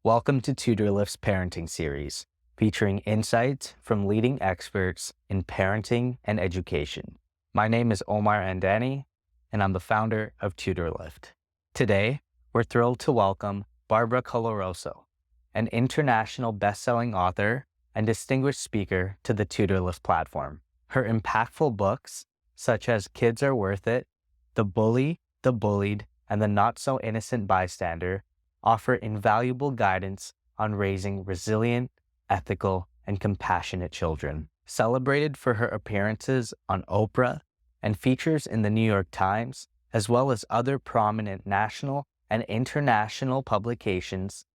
Welcome to TutorLyft's parenting series, featuring insights from leading experts in parenting and education. My name is Omar Andani, and I'm the founder of TutorLyft. Today, we're thrilled to welcome Barbara Coloroso, an international best-selling author and distinguished speaker to the TutorLyft platform. Her impactful books, such as Kids Are Worth It, The Bully, The Bullied, and The Not-So-Innocent Bystander, offer invaluable guidance on raising resilient, ethical, and compassionate children. Celebrated for her appearances on Oprah and features in the New York Times, as well as other prominent national and international publications,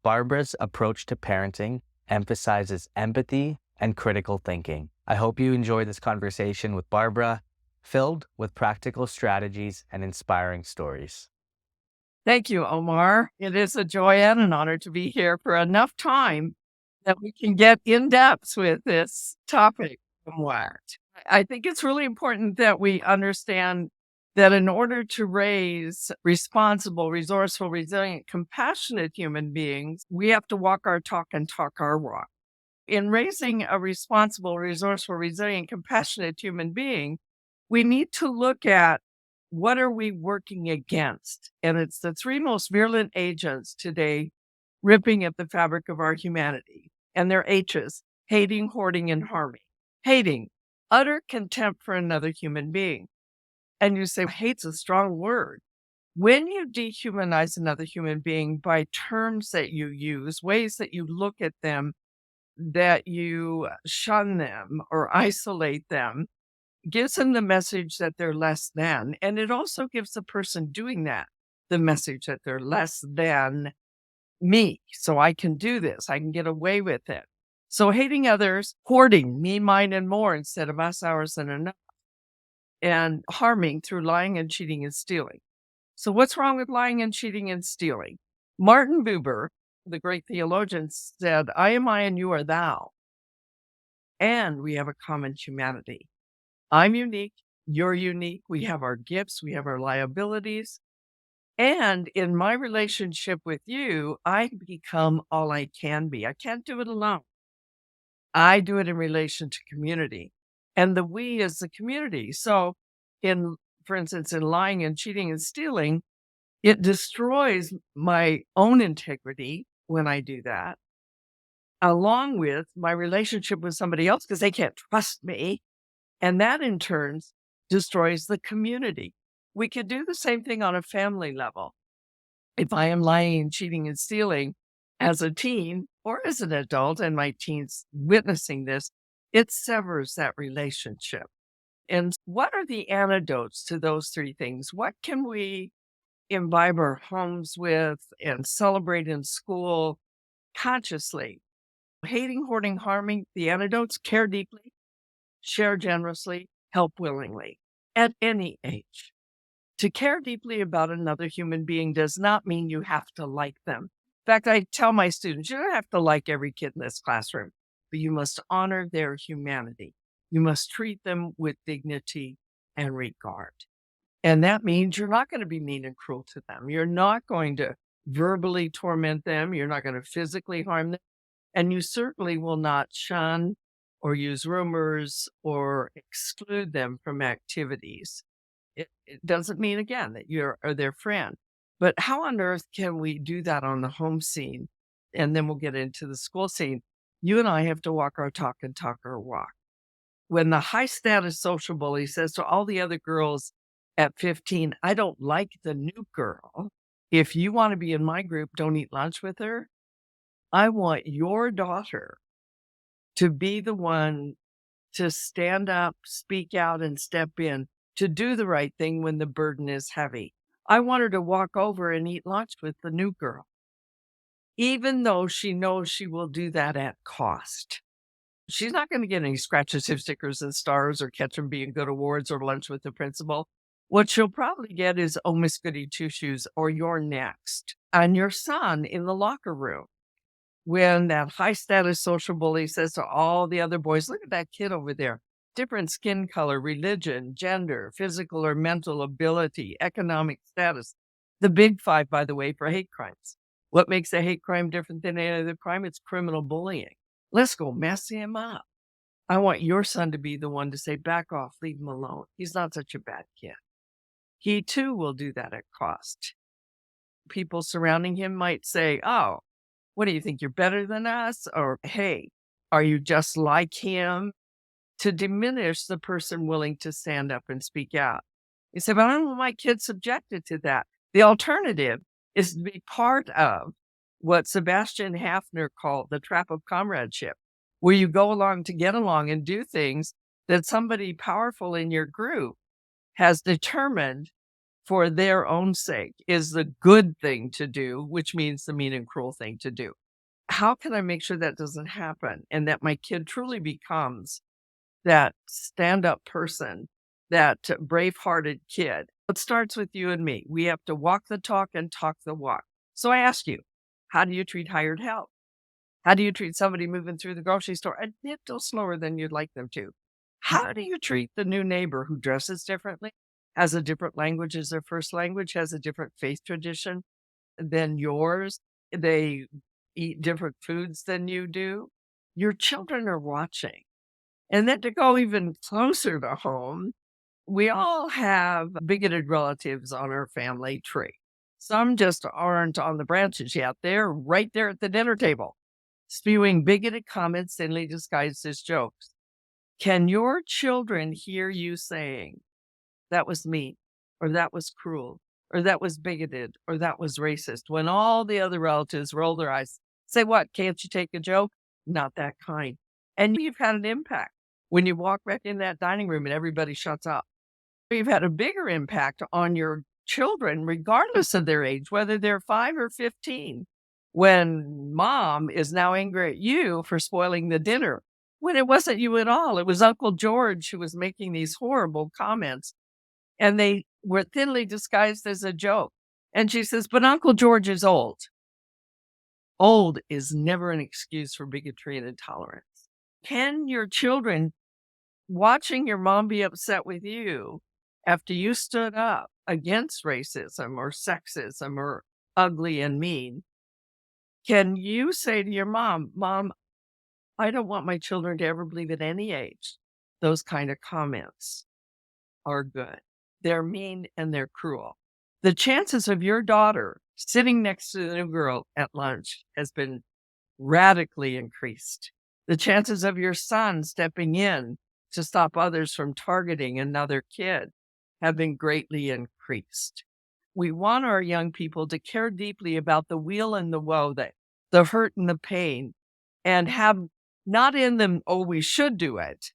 Barbara's approach to parenting emphasizes empathy and critical thinking. I hope you enjoy this conversation with Barbara, filled with practical strategies and inspiring stories. Thank you, Omar. It is a joy and an honor to be here for enough time that we can get in depth with this topic. I think it's really important that we understand that in order to raise responsible, resourceful, resilient, compassionate human beings, we have to walk our talk and talk our walk. In raising a responsible, resourceful, resilient, compassionate human being, we need to look at what are we working against? And it's the three most virulent agents today ripping at the fabric of our humanity. And they're H's: hating, hoarding, and harming. Hating, utter contempt for another human being. And you say, hate's a strong word. When you dehumanize another human being by terms that you use, ways that you look at them, that you shun them or isolate them, gives them the message that they're less than. And it also gives the person doing that the message that they're less than me. So I can do this. I can get away with it. So hating others, hoarding, me, mine, and more instead of us, ours, and enough. And harming through lying and cheating and stealing. So what's wrong with lying and cheating and stealing? Martin Buber, the great theologian, said, I am I and you are thou. And we have a common humanity. I'm unique, you're unique, we have our gifts, we have our liabilities. And in my relationship with you, I become all I can be. I can't do it alone. I do it in relation to community. And the we is the community. So for instance, in lying and cheating and stealing, it destroys my own integrity when I do that, along with my relationship with somebody else because they can't trust me. And that in turn destroys the community. We could do the same thing on a family level. If I am lying and cheating and stealing as a teen or as an adult and my teens witnessing this, it severs that relationship. And what are the antidotes to those three things? What can we imbibe our homes with and celebrate in school consciously? Hating, hoarding, harming, the antidotes: care deeply, share generously, help willingly, at any age. To care deeply about another human being does not mean you have to like them. In fact, I tell my students, you don't have to like every kid in this classroom, but you must honor their humanity. You must treat them with dignity and regard. And that means you're not going to be mean and cruel to them. You're not going to verbally torment them. You're not going to physically harm them. And you certainly will not shun or use rumors or exclude them from activities. It doesn't mean, again, that you're their friend. But how on earth can we do that on the home scene? And then we'll get into the school scene. You and I have to walk our talk and talk our walk. When the high status social bully says to all the other girls at 15, I don't like the new girl. If you want to be in my group, don't eat lunch with her. I want your daughter to be the one to stand up, speak out, and step in, to do the right thing when the burden is heavy. I want her to walk over and eat lunch with the new girl, even though she knows she will do that at cost. She's not going to get any scratches, stickers, and stars, or catch them being good awards, or lunch with the principal. What she'll probably get is, oh, Miss Goody Two-Shoes, or you're next. And your son in the locker room, when that high status social bully says to all the other boys, look at that kid over there, different skin color, religion, gender, physical or mental ability, economic status, the big five, by the way, for hate crimes. What makes a hate crime different than any other crime? It's criminal bullying. Let's go mess him up. I want your son to be the one to say, back off, leave him alone. He's not such a bad kid. He too will do that at cost. People surrounding him might say, oh, what do you think? You're better than us? Or, hey, are you just like him? To diminish the person willing to stand up and speak out. You say, but I don't want my kids subjected to that. The alternative is to be part of what Sebastian Hafner called the trap of comradeship, where you go along to get along and do things that somebody powerful in your group has determined for their own sake is the good thing to do, which means the mean and cruel thing to do. How can I make sure that doesn't happen and that my kid truly becomes that stand-up person, that brave-hearted kid? It starts with you and me. We have to walk the talk and talk the walk. So I ask you, how do you treat hired help? How do you treat somebody moving through the grocery store a little slower than you'd like them to? How do you treat the new neighbor who dresses differently, has a different language as their first language, has a different faith tradition than yours? They eat different foods than you do. Your children are watching. And then to go even closer to home, we all have bigoted relatives on our family tree. Some just aren't on the branches yet. They're right there at the dinner table, spewing bigoted comments thinly disguised as jokes. Can your children hear you saying, that was mean, or that was cruel, or that was bigoted, or that was racist, when all the other relatives roll their eyes? Say what? Can't you take a joke? Not that kind. And you've had an impact when you walk back in that dining room and everybody shuts up. You've had a bigger impact on your children, regardless of their age, whether they're 5 or 15, when mom is now angry at you for spoiling the dinner, when it wasn't you at all. It was Uncle George who was making these horrible comments, and they were thinly disguised as a joke. And she says, but Uncle George is old. Old is never an excuse for bigotry and intolerance. Can your children, watching your mom be upset with you after you stood up against racism or sexism or ugly and mean, can you say to your mom, Mom, I don't want my children to ever believe at any age those kind of comments are good. They're mean and they're cruel. The chances of your daughter sitting next to the new girl at lunch has been radically increased. The chances of your son stepping in to stop others from targeting another kid have been greatly increased. We want our young people to care deeply about the weal and the woe, the hurt and the pain, and have not in them, oh, we should do it,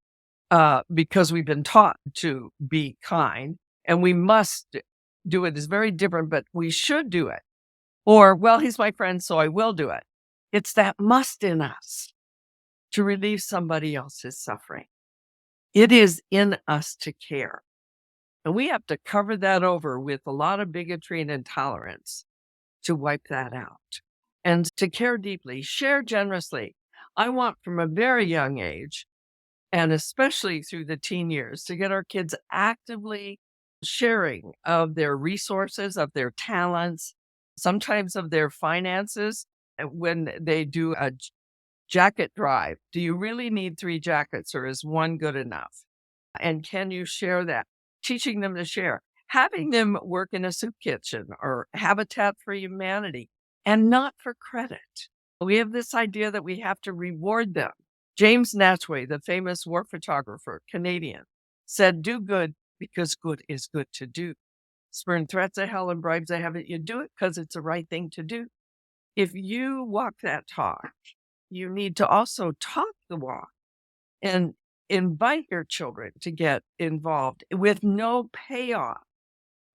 because we've been taught to be kind and we must do it is very different, but we should do it. Or, well, he's my friend, so I will do it. It's that must in us to relieve somebody else's suffering. It is in us to care. And we have to cover that over with a lot of bigotry and intolerance to wipe that out. And to care deeply, share generously. I want from a very young age, and especially through the teen years, to get our kids actively sharing of their resources, of their talents, sometimes of their finances. When they do a jacket drive, do you really need 3 jackets or is one good enough? And can you share that? Teaching them to share, having them work in a soup kitchen or Habitat for Humanity, and not for credit. We have this idea that we have to reward them. James Natchway, the famous war photographer, Canadian, said, do good because good is good to do. Spurn threats of hell and bribes of heaven. You do it because it's the right thing to do. If you walk that talk, you need to also talk the walk and invite your children to get involved with no payoff.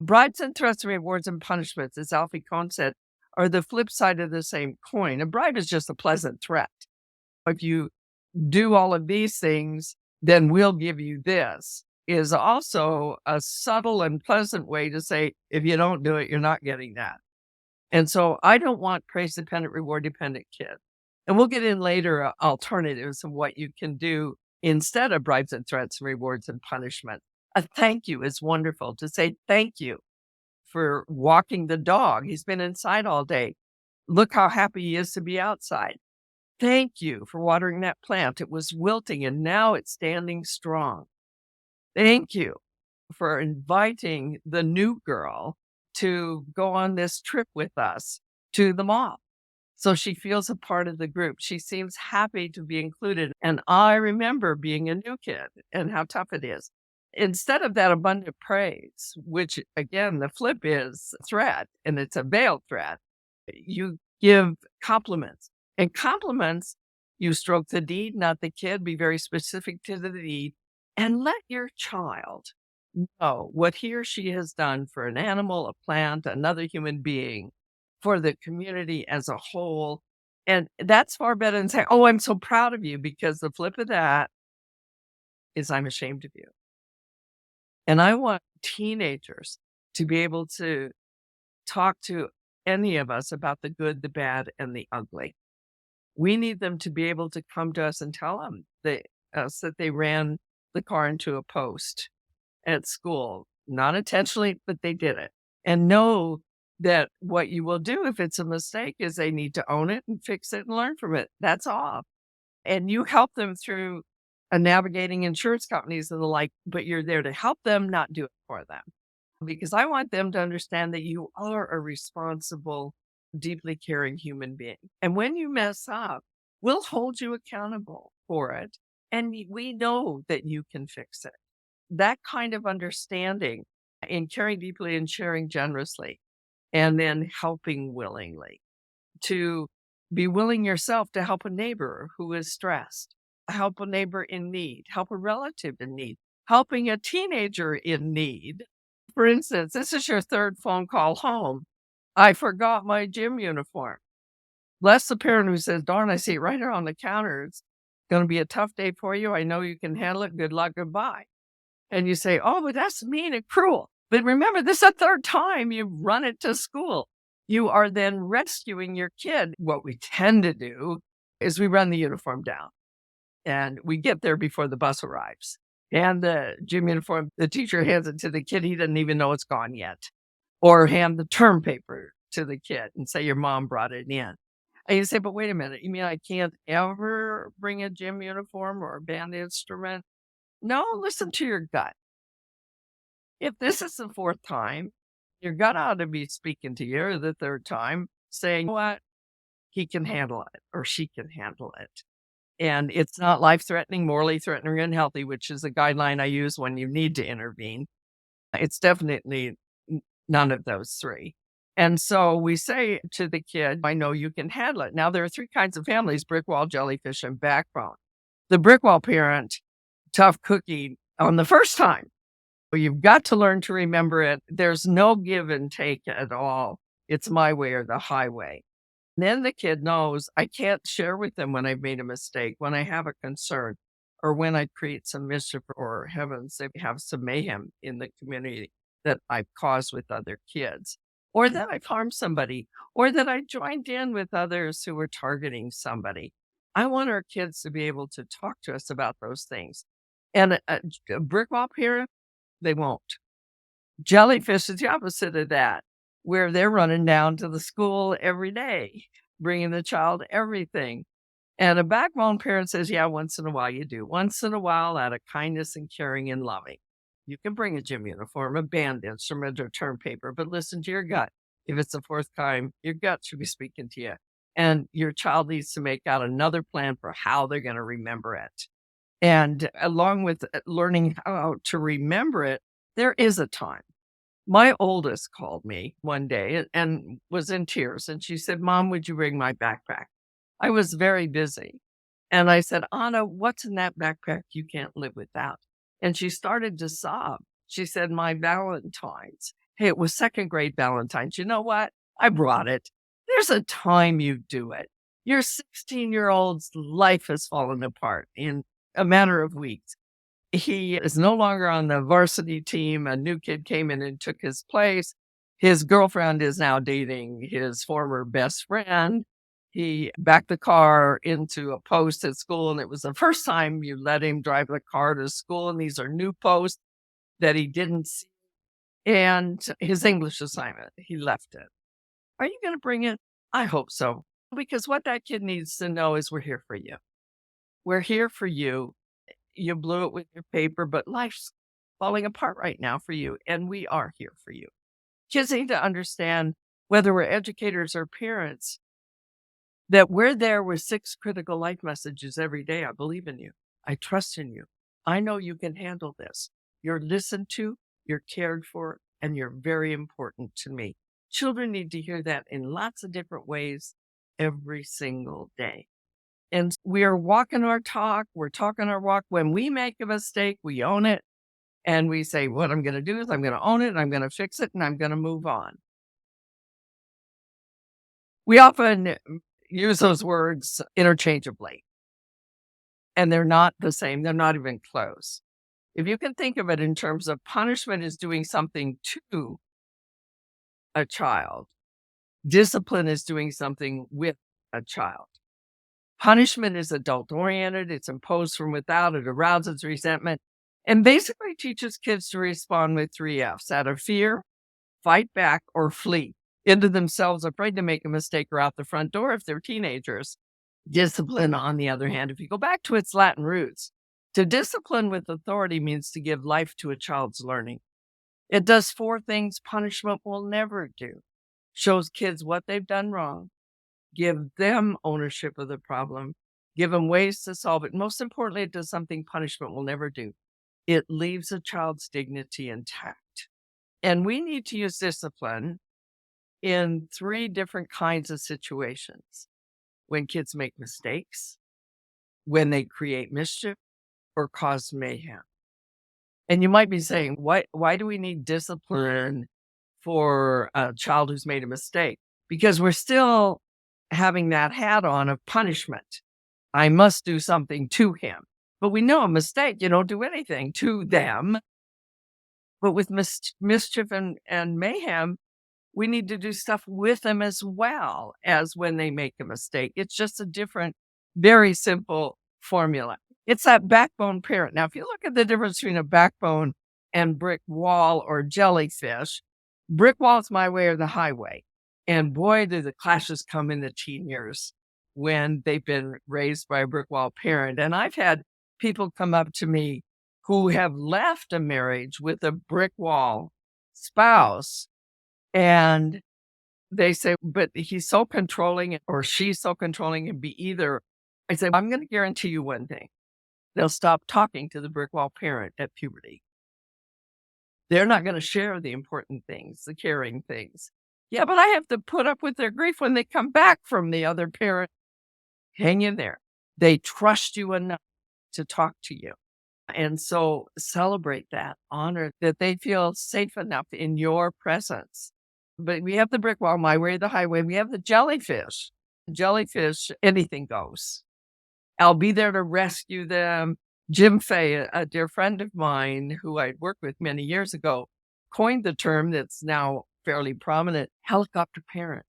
Bribes and threats, rewards and punishments, as Alfie Kohn said, are the flip side of the same coin. A bribe is just a pleasant threat. If you do all of these things, then we'll give you this, is also a subtle and pleasant way to say, if you don't do it, you're not getting that. And so I don't want praise-dependent, reward-dependent kids. And we'll get in later alternatives of what you can do instead of bribes and threats, rewards and punishment. A thank you is wonderful, to say thank you for walking the dog. He's been inside all day. Look how happy he is to be outside. Thank you for watering that plant. It was wilting and now it's standing strong. Thank you for inviting the new girl to go on this trip with us to the mall. So she feels a part of the group. She seems happy to be included. And I remember being a new kid and how tough it is. Instead of that abundant praise, which again, the flip is threat, and it's a veiled threat, you give compliments. And compliments, you stroke the deed, not the kid, be very specific to the deed, and let your child know what he or she has done for an animal, a plant, another human being, for the community as a whole. And that's far better than saying, "Oh, I'm so proud of you," because the flip of that is, "I'm ashamed of you." And I want teenagers to be able to talk to any of us about the good, the bad, and the ugly. We need them to be able to come to us and tell us that they ran the car into a post at school, not intentionally, but they did it. And know that what you will do if it's a mistake is they need to own it and fix it and learn from it. That's all. And you help them through navigating insurance companies and the like, but you're there to help them, not do it for them. Because I want them to understand that you are a responsible, deeply caring human being. And when you mess up, we'll hold you accountable for it. And we know that you can fix it. That kind of understanding in caring deeply and sharing generously, and then helping willingly, to be willing yourself to help a neighbor who is stressed, help a neighbor in need, help a relative in need, helping a teenager in need. For instance, this is your third phone call home. "I forgot my gym uniform." Bless the parent who says, "Darn, I see it right here on the counter. It's going to be a tough day for you. I know you can handle it. Good luck. Goodbye." And you say, "Oh, but that's mean and cruel." But remember, this is the third time you've run it to school. You are then rescuing your kid. What we tend to do is we run the uniform down and we get there before the bus arrives. And the gym uniform, the teacher hands it to the kid. He doesn't even know it's gone yet. Or hand the term paper to the kid and say, "Your mom brought it in." And you say, "But wait a minute, you mean I can't ever bring a gym uniform or a band instrument?" No, listen to your gut. If this is the fourth time, your gut ought to be speaking to you, or the third time, saying, "What? He can handle it or she can handle it." And it's not life-threatening, morally threatening, or unhealthy, which is a guideline I use when you need to intervene. It's definitely none of those three. And so we say to the kid, "I know you can handle it." Now, there are three kinds of families: brick wall, jellyfish, and backbone. The brick wall parent, tough cookie on the first time. Well, you've got to learn to remember it. There's no give and take at all. It's my way or the highway. Then the kid knows I can't share with them when I've made a mistake, when I have a concern, or when I create some mischief, or heavens, they have some mayhem in the community that I've caused with other kids, or that I've harmed somebody, or that I joined in with others who were targeting somebody. I want our kids to be able to talk to us about those things. And a brick wall parent, they won't. Jellyfish is the opposite of that, where they're running down to the school every day, bringing the child everything. And a backbone parent says, "Yeah, once in a while you do. Once in a while, out of kindness and caring and loving, you can bring a gym uniform, a band instrument, or term paper, but listen to your gut. If it's the fourth time, your gut should be speaking to you. And your child needs to make out another plan for how they're going to remember it." And along with learning how to remember it, there is a time. My oldest called me one day and was in tears, and she said, "Mom, would you bring my backpack?" I was very busy. And I said, "Anna, what's in that backpack you can't live without?" And she started to sob. She said, "My Valentine's." Hey, it was second grade Valentine's. You know what? I brought it. There's a time you do it. Your 16-year-old's life has fallen apart in a matter of weeks. He is no longer on the varsity team. A new kid came in and took his place. His girlfriend is now dating his former best friend. He backed the car into a post at school, and it was the first time you let him drive the car to school. And these are new posts that he didn't see. And his English assignment, he left it. "Are you going to bring it?" I hope so. Because what that kid needs to know is we're here for you. We're here for you. You blew it with your paper, but life's falling apart right now for you, and we are here for you. Kids need to understand, whether we're educators or parents, that we're there with 6 critical life messages every day. I believe in you. I trust in you. I know you can handle this. You're listened to, you're cared for, and you're very important to me. Children need to hear that in lots of different ways every single day. And we are walking our talk. We're talking our walk. When we make a mistake, we own it. And we say, what I'm going to do is I'm going to own it, and I'm going to fix it, and I'm going to move on. We often use those words interchangeably, and they're not the same. They're not even close. If you can think of it in terms of punishment is doing something to a child, discipline is doing something with a child. Punishment is adult-oriented. It's imposed from without. It arouses resentment and basically teaches kids to respond with 3 Fs: out of fear, fight back, or flee into themselves, afraid to make a mistake, or out the front door if they're teenagers. Discipline, on the other hand, if you go back to its Latin roots, to discipline with authority means to give life to a child's learning. It does 4 things punishment will never do. Shows kids what they've done wrong, give them ownership of the problem, give them ways to solve it. Most importantly, it does something punishment will never do. It leaves a child's dignity intact. And we need to use discipline in 3 different kinds of situations: when kids make mistakes, when they create mischief, or cause mayhem. And you might be saying, why do we need discipline for a child who's made a mistake? Because we're still having that hat on of punishment. I must do something to him. But we know a mistake, you don't do anything to them. But with mischief and mayhem, we need to do stuff with them as well as when they make a mistake. It's just a different, very simple formula. It's that backbone parent. Now, if you look at the difference between a backbone and brick wall or jellyfish, brick wall is my way or the highway. And boy, do the clashes come in the teen years when they've been raised by a brick wall parent. And I've had people come up to me who have left a marriage with a brick wall spouse, and they say, but he's so controlling or she's so controlling, and be either. I say, I'm going to guarantee you one thing. They'll stop talking to the brick wall parent at puberty. They're not going to share the important things, the caring things. Yeah, but I have to put up with their grief when they come back from the other parent. Hang in there. They trust you enough to talk to you. And so celebrate that, honor that they feel safe enough in your presence. But we have the brick wall, my way or the highway. We have the jellyfish. Jellyfish, anything goes. I'll be there to rescue them. Jim Fay, a dear friend of mine who I'd worked with many years ago, coined the term that's now fairly prominent, helicopter parent,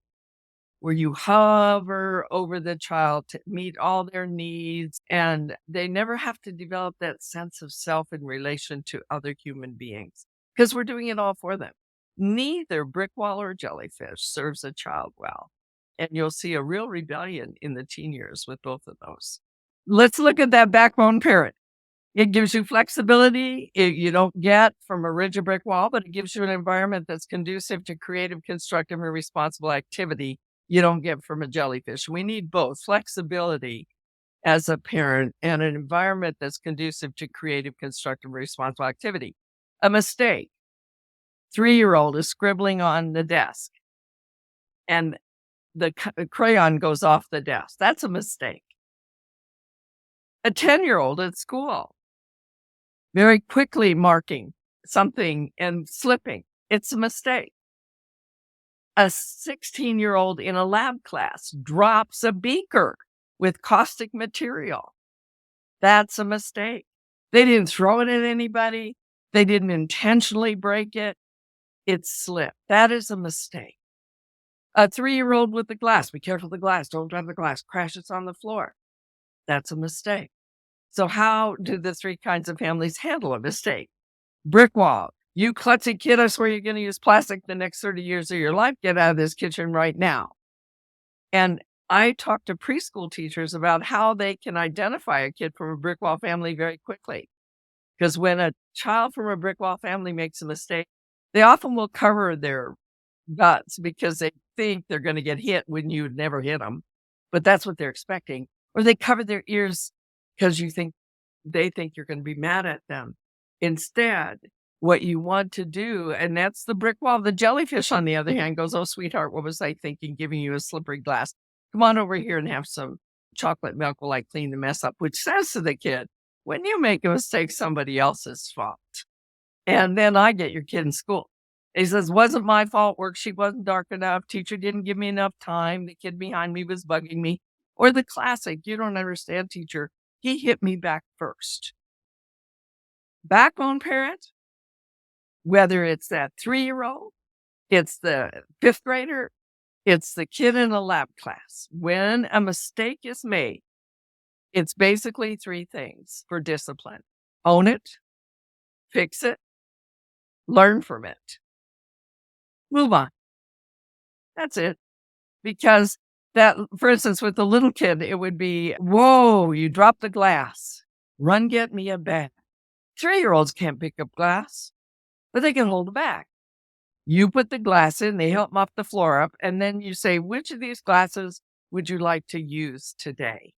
where you hover over the child to meet all their needs, and they never have to develop that sense of self in relation to other human beings because we're doing it all for them. Neither brick wall or jellyfish serves a child well. And you'll see a real rebellion in the teen years with both of those. Let's look at that backbone parent. It gives you flexibility you don't get from a rigid brick wall, but it gives you an environment that's conducive to creative, constructive, and responsible activity you don't get from a jellyfish. We need both flexibility as a parent and an environment that's conducive to creative, constructive, responsible activity. A mistake. 3-year-old is scribbling on the desk and the crayon goes off the desk. That's a mistake. A 10-year-old at school, very quickly marking something and slipping. It's a mistake. A 16-year-old in a lab class drops a beaker with caustic material. That's a mistake. They didn't throw it at anybody. They didn't intentionally break it. It slipped. That is a mistake. A 3-year-old with the glass. Be careful of the glass. Don't drop the glass. Crashes on the floor. That's a mistake. So how do the 3 kinds of families handle a mistake? Brick wall. You klutzy kid, I swear you're going to use plastic the next 30 years of your life. Get out of this kitchen right now. And I talk to preschool teachers about how they can identify a kid from a brick wall family very quickly. Because when a child from a brick wall family makes a mistake, they often will cover their guts because they think they're going to get hit when you'd never hit them, but that's what they're expecting. Or they cover their ears because they think you're going to be mad at them. Instead, what you want to do, and that's the brick wall. The jellyfish, on the other hand, goes, "Oh, sweetheart, what was I thinking giving you a slippery glass? Come on over here and have some chocolate milk while I clean the mess up," which says to the kid, when you make a mistake, somebody else's fault. And then I get your kid in school. He says, "Wasn't my fault. Worksheet wasn't dark enough. Teacher didn't give me enough time. The kid behind me was bugging me." Or the classic, "You don't understand, teacher. He hit me back first." Backbone parent, whether it's that 3-year-old, it's the 5th grader, it's the kid in a lab class. When a mistake is made, it's basically 3 things for discipline: own it, fix it, learn from it, move on. That's it. Because that, for instance, with the little kid, it would be, "Whoa, you dropped the glass. Run, get me a bag." 3-year-olds can't pick up glass, but they can hold a bag. You put the glass in, they help mop the floor up, and then you say, "Which of these glasses would you like to use today?"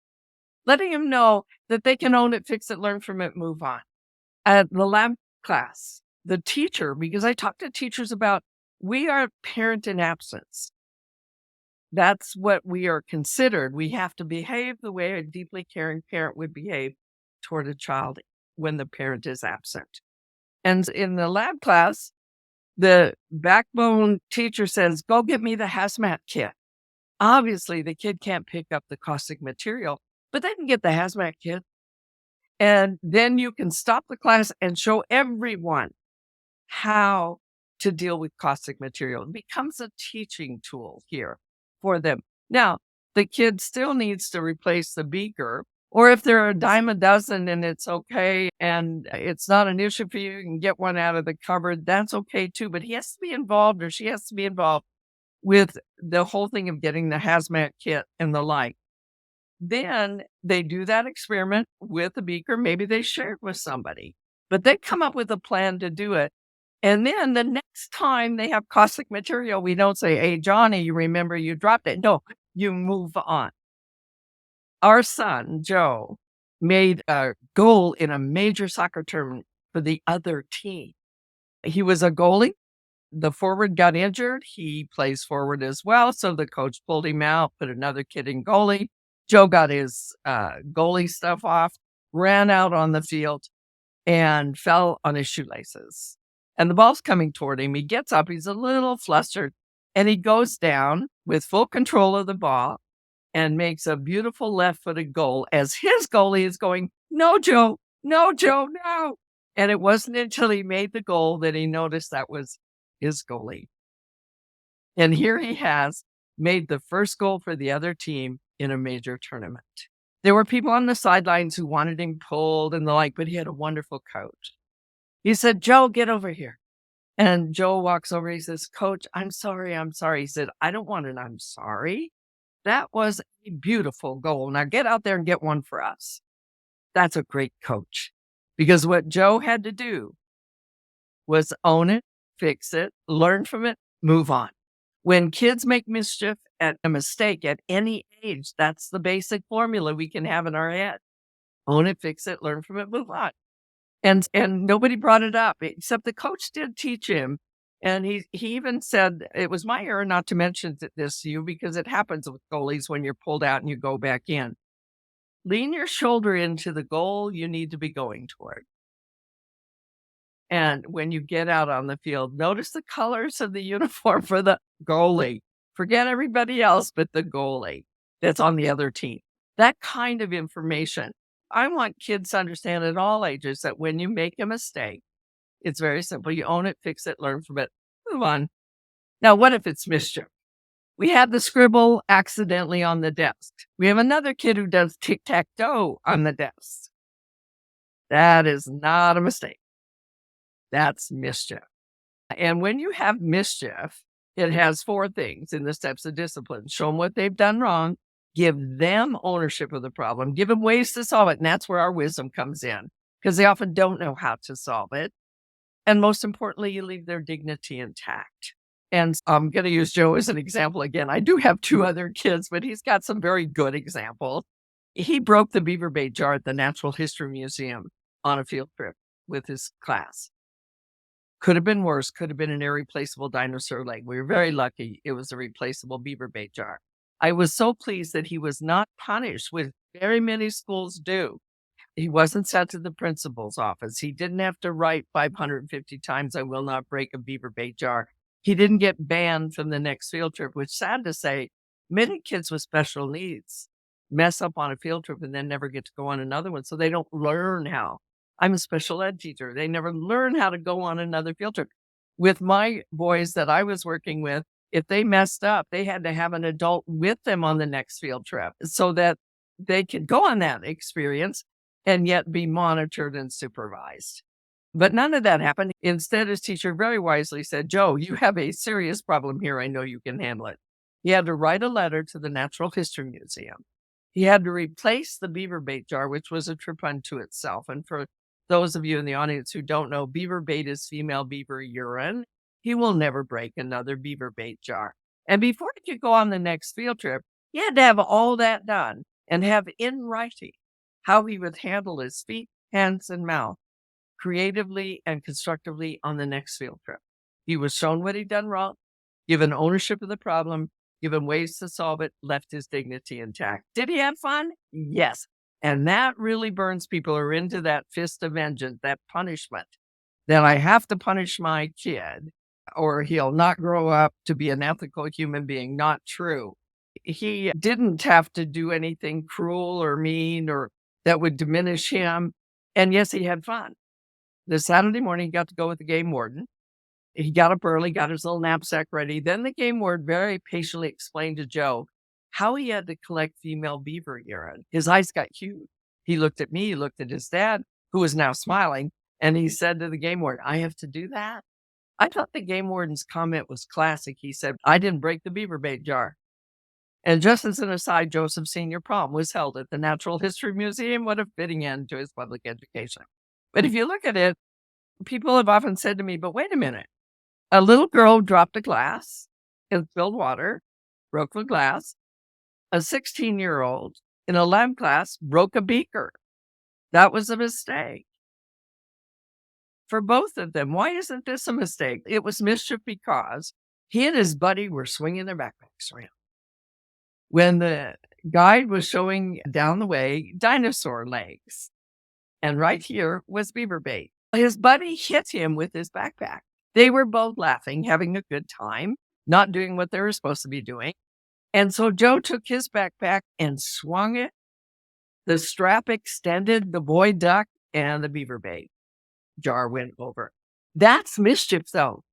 Letting them know that they can own it, fix it, learn from it, move on. At the lab class, the teacher, because I talk to teachers about, we are parent in absence. That's what we are considered. We have to behave the way a deeply caring parent would behave toward a child when the parent is absent. And in the lab class, the backbone teacher says, "Go get me the hazmat kit." Obviously, the kid can't pick up the caustic material, but they can get the hazmat kit. And then you can stop the class and show everyone how to deal with caustic material. It becomes a teaching tool here for them. Now, the kid still needs to replace the beaker, or if there are a dime a dozen and it's okay and it's not an issue for you, you can get one out of the cupboard, that's okay too. But he has to be involved, or she has to be involved with the whole thing of getting the hazmat kit and the like. Then they do that experiment with the beaker. Maybe they share it with somebody, but they come up with a plan to do it. And then the next time they have caustic material, we don't say, "Hey, Johnny, you remember you dropped it." No, you move on. Our son, Joe, made a goal in a major soccer tournament for the other team. He was a goalie. The forward got injured. He plays forward as well. So the coach pulled him out, put another kid in goalie. Joe got his goalie stuff off, ran out on the field, and fell on his shoelaces. And the ball's coming toward him. He gets up. He's a little flustered. And he goes down with full control of the ball and makes a beautiful left-footed goal as his goalie is going, "No, Joe. No, Joe, no." And it wasn't until he made the goal that he noticed that was his goalie. And here he has made the first goal for the other team in a major tournament. There were people on the sidelines who wanted him pulled and the like, but he had a wonderful coach. He said, "Joe, get over here." And Joe walks over. He says, "Coach, I'm sorry. I'm sorry." He said, "I don't want an I'm sorry. That was a beautiful goal. Now get out there and get one for us." That's a great coach, because what Joe had to do was own it, fix it, learn from it, move on. When kids make mischief at a mistake at any age, that's the basic formula we can have in our head. Own it, fix it, learn from it, move on. And nobody brought it up, except the coach did teach him. And he even said, "It was my error not to mention this to you, because it happens with goalies when you're pulled out and you go back in. Lean your shoulder into the goal you need to be going toward. And when you get out on the field, notice the colors of the uniform for the goalie. Forget everybody else but the goalie that's on the other team." That kind of information. I want kids to understand at all ages that when you make a mistake, it's very simple. You own it, fix it, learn from it, move on. Now, what if it's mischief? We had the scribble accidentally on the desk. We have another kid who does tic-tac-toe on the desk. That is not a mistake. That's mischief. And when you have mischief, It has 4 things in the steps of discipline. Show them what they've done wrong, give them ownership of the problem, give them ways to solve it, and that's where our wisdom comes in, because they often don't know how to solve it. And most importantly, you leave their dignity intact. And I'm going to use Joe as an example again. I do have 2 other kids, but he's got some very good examples. He broke the beaver bait jar at the Natural History Museum on a field trip with his class. Could have been worse, could have been an irreplaceable dinosaur leg. We were very lucky it was a replaceable beaver bait jar. I was so pleased that he was not punished, which very many schools do. He wasn't sent to the principal's office. He didn't have to write 550 times, I will not break a beaver bait jar. He didn't get banned from the next field trip, which, sad to say, many kids with special needs mess up on a field trip and then never get to go on another one. So they don't learn how. I'm a special ed teacher. They never learn how to go on another field trip. With my boys that I was working with, if they messed up, they had to have an adult with them on the next field trip so that they could go on that experience and yet be monitored and supervised. But none of that happened. Instead, his teacher very wisely said, Joe, you have a serious problem here. I know you can handle it. He had to write a letter to the Natural History Museum. He had to replace the beaver bait jar, which was a trip unto itself. And for those of you in the audience who don't know, beaver bait is female beaver urine. He will never break another beaver bait jar. And before he could go on the next field trip, he had to have all that done and have in writing how he would handle his feet, hands, and mouth creatively and constructively on the next field trip. He was shown what he'd done wrong, given ownership of the problem, given ways to solve it, left his dignity intact. Did he have fun? Yes. And that really burns people who are into that fist of vengeance, that punishment. Then I have to punish my kid or he'll not grow up to be an ethical human being. Not true. He didn't have to do anything cruel or mean or that would diminish him. And yes, he had fun. The Saturday morning, he got to go with the game warden. He got up early, got his little knapsack ready. Then the game warden very patiently explained to Joe how he had to collect female beaver urine. His eyes got huge. He looked at me, he looked at his dad, who was now smiling, and he said to the game warden, I have to do that? I thought the game warden's comment was classic. He said, I didn't break the beaver bait jar. And just as an aside, Joseph Sr. prom was held at the Natural History Museum. What a fitting end to his public education. But if you look at it, people have often said to me, but wait a minute. A little girl dropped a glass and spilled water, broke the glass. A 16-year-old in a lab class broke a beaker. That was a mistake. For both of them, why isn't this a mistake? It was mischief because he and his buddy were swinging their backpacks around. When the guide was showing down the way dinosaur legs, and right here was beaver bait. His buddy hit him with his backpack. They were both laughing, having a good time, not doing what they were supposed to be doing. And so Joe took his backpack and swung it. The strap extended, the boy ducked, and the beaver bait jar went over. That's mischief, though.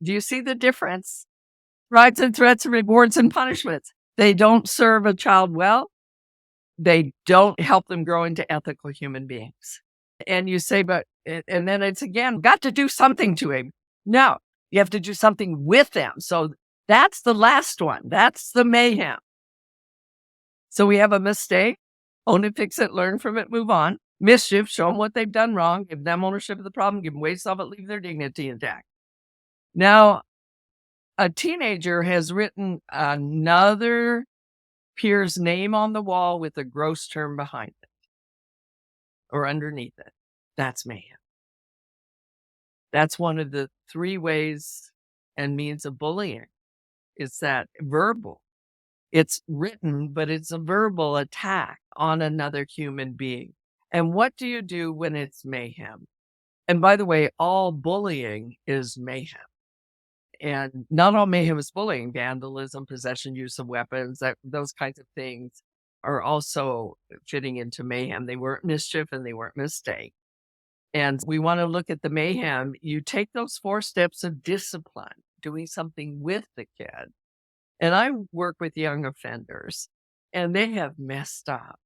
Do you see the difference? Rights and threats and rewards and punishments. They don't serve a child well. They don't help them grow into ethical human beings. And you say, and then it's again, got to do something to him. No, you have to do something with them. So that's the last one. That's the mayhem. So we have a mistake, own it, fix it, learn from it, move on. Mischief, show them what they've done wrong, give them ownership of the problem, give them ways to solve it, leave their dignity intact. Now, a teenager has written another peer's name on the wall with a gross term behind it or underneath it. That's mayhem. That's one of the 3 ways and means of bullying. It's that verbal. It's written, but it's a verbal attack on another human being. And what do you do when it's mayhem? And by the way, all bullying is mayhem. And not all mayhem is bullying. Vandalism, possession, use of weapons, those kinds of things are also fitting into mayhem. They weren't mischief and they weren't mistake. And we want to look at the mayhem. You take those 4 steps of discipline, doing something with the kid. And I work with young offenders, and they have messed up.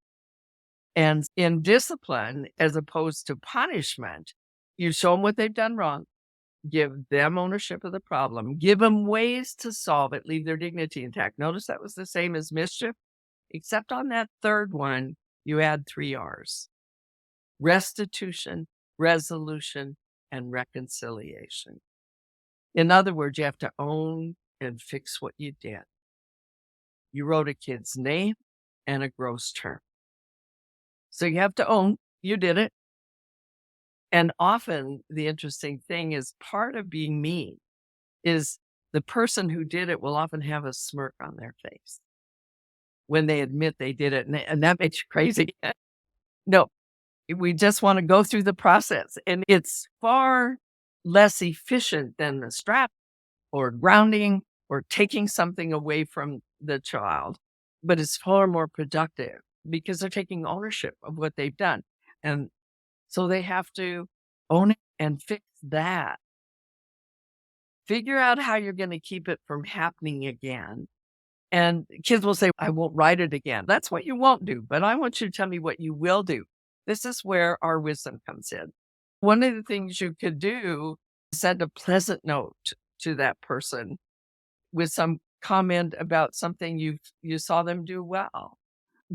And in discipline, as opposed to punishment, you show them what they've done wrong. give them ownership of the problem, give them ways to solve it, leave their dignity intact. Notice that was the same as mischief, except on that third one, you add 3 R's: restitution, resolution, and reconciliation. In other words, you have to own and fix what you did. You wrote a kid's name and a gross term. So you have to own you did it. And often the interesting thing is part of being mean is the person who did it will often have a smirk on their face when they admit they did it. And that makes you crazy. No, we just want to go through the process. And it's far less efficient than the strap or grounding or taking something away from the child, but it's far more productive because they're taking ownership of what they've done. And so they have to own it and fix that. Figure out how you're going to keep it from happening again. And kids will say, I won't write it again. That's what you won't do. But I want you to tell me what you will do. This is where our wisdom comes in. One of the things you could do is send a pleasant note to that person with some comment about something you saw them do well.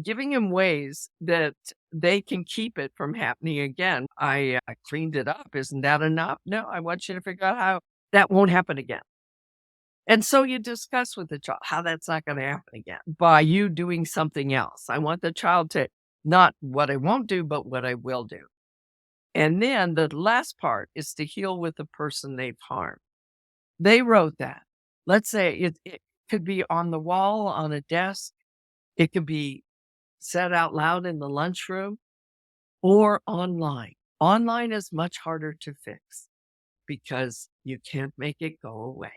Giving them ways that they can keep it from happening again. I cleaned it up. Isn't that enough? No, I want you to figure out how that won't happen again. And so you discuss with the child how that's not going to happen again by you doing something else. I want the child to not what I won't do, but what I will do. And then the last part is to heal with the person they've harmed. They wrote that. Let's say it could be on the wall, on a desk. It could be said out loud in the lunchroom or online. Online is much harder to fix because you can't make it go away.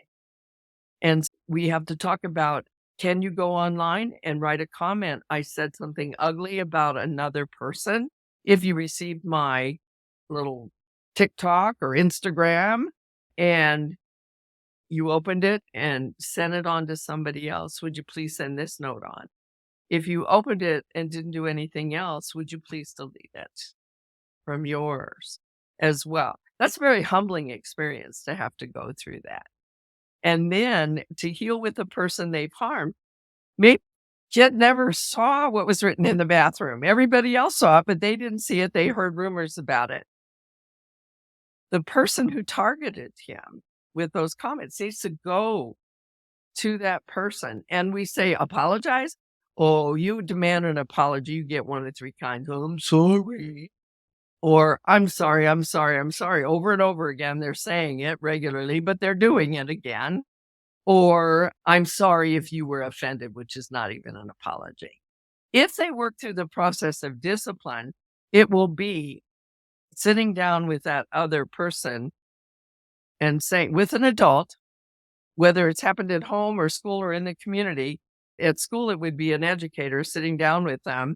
And we have to talk about, can you go online and write a comment? I said something ugly about another person. If you received my little TikTok or Instagram and you opened it and sent it on to somebody else, would you please send this note on? If you opened it and didn't do anything else, would you please delete it from yours as well? That's a very humbling experience to have to go through that. And then to heal with the person they've harmed, maybe kid never saw what was written in the bathroom. Everybody else saw it, but they didn't see it. They heard rumors about it. The person who targeted him with those comments needs to go to that person. And we say, apologize. Oh, you demand an apology. You get one of 3 kinds. Oh, I'm sorry. Or I'm sorry, I'm sorry, I'm sorry. Over and over again, they're saying it regularly, but they're doing it again. Or I'm sorry if you were offended, which is not even an apology. If they work through the process of discipline, it will be sitting down with that other person and saying, with an adult, whether it's happened at home or school or in the community. At school, it would be an educator sitting down with them,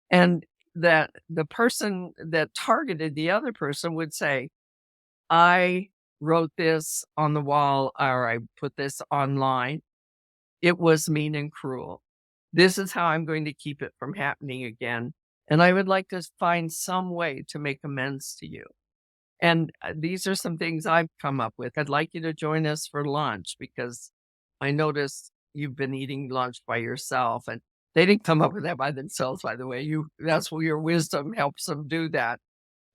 and that the person that targeted the other person would say, I wrote this on the wall, or I put this online. It was mean and cruel. This is how I'm going to keep it from happening again. And I would like to find some way to make amends to you. And these are some things I've come up with. I'd like you to join us for lunch because I noticed you've been eating lunch by yourself. And they didn't come up with that by themselves, by the way. That's where your wisdom helps them do that.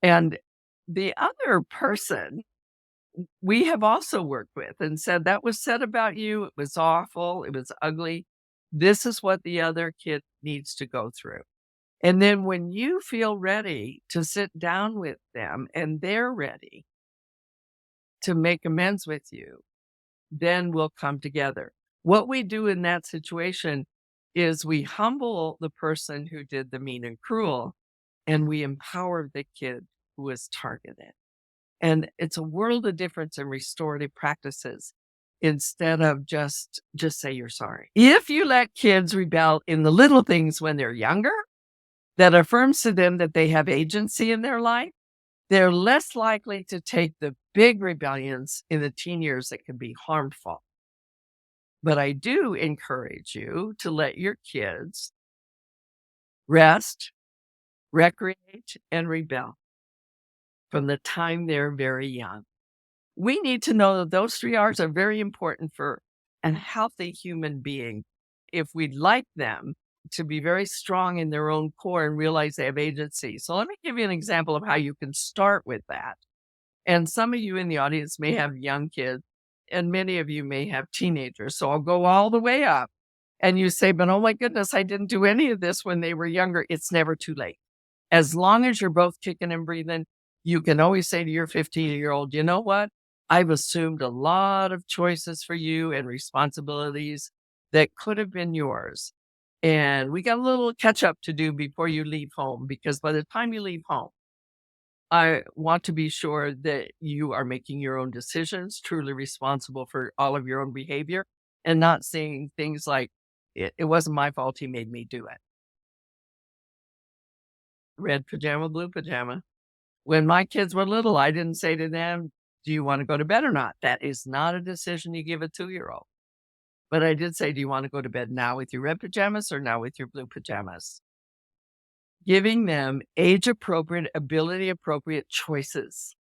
And the other person we have also worked with and said, that was said about you. It was awful. It was ugly. This is what the other kid needs to go through. And then when you feel ready to sit down with them and they're ready to make amends with you, then we'll come together. What we do in that situation is we humble the person who did the mean and cruel, and we empower the kid who was targeted. And it's a world of difference in restorative practices instead of just say you're sorry. If you let kids rebel in the little things when they're younger, that affirms to them that they have agency in their life, they're less likely to take the big rebellions in the teen years that can be harmful. But I do encourage you to let your kids rest, recreate, and rebel from the time they're very young. We need to know that those 3 R's are very important for a healthy human being. If we'd like them to be very strong in their own core and realize they have agency. So let me give you an example of how you can start with that. And some of you in the audience may have young kids, and many of you may have teenagers. So I'll go all the way up. And you say, but oh my goodness, I didn't do any of this when they were younger. It's never too late. As long as you're both kicking and breathing, you can always say to your 15-year-old, you know what? I've assumed a lot of choices for you and responsibilities that could have been yours. And we got a little catch up to do before you leave home, because by the time you leave home, I want to be sure that you are making your own decisions, truly responsible for all of your own behavior, and not saying things like, it wasn't my fault, he made me do it. Red pajama, blue pajama. When my kids were little, I didn't say to them, do you want to go to bed or not? That is not a decision you give a 2-year-old. But I did say, do you want to go to bed now with your red pajamas or now with your blue pajamas? Giving them age-appropriate, ability-appropriate choices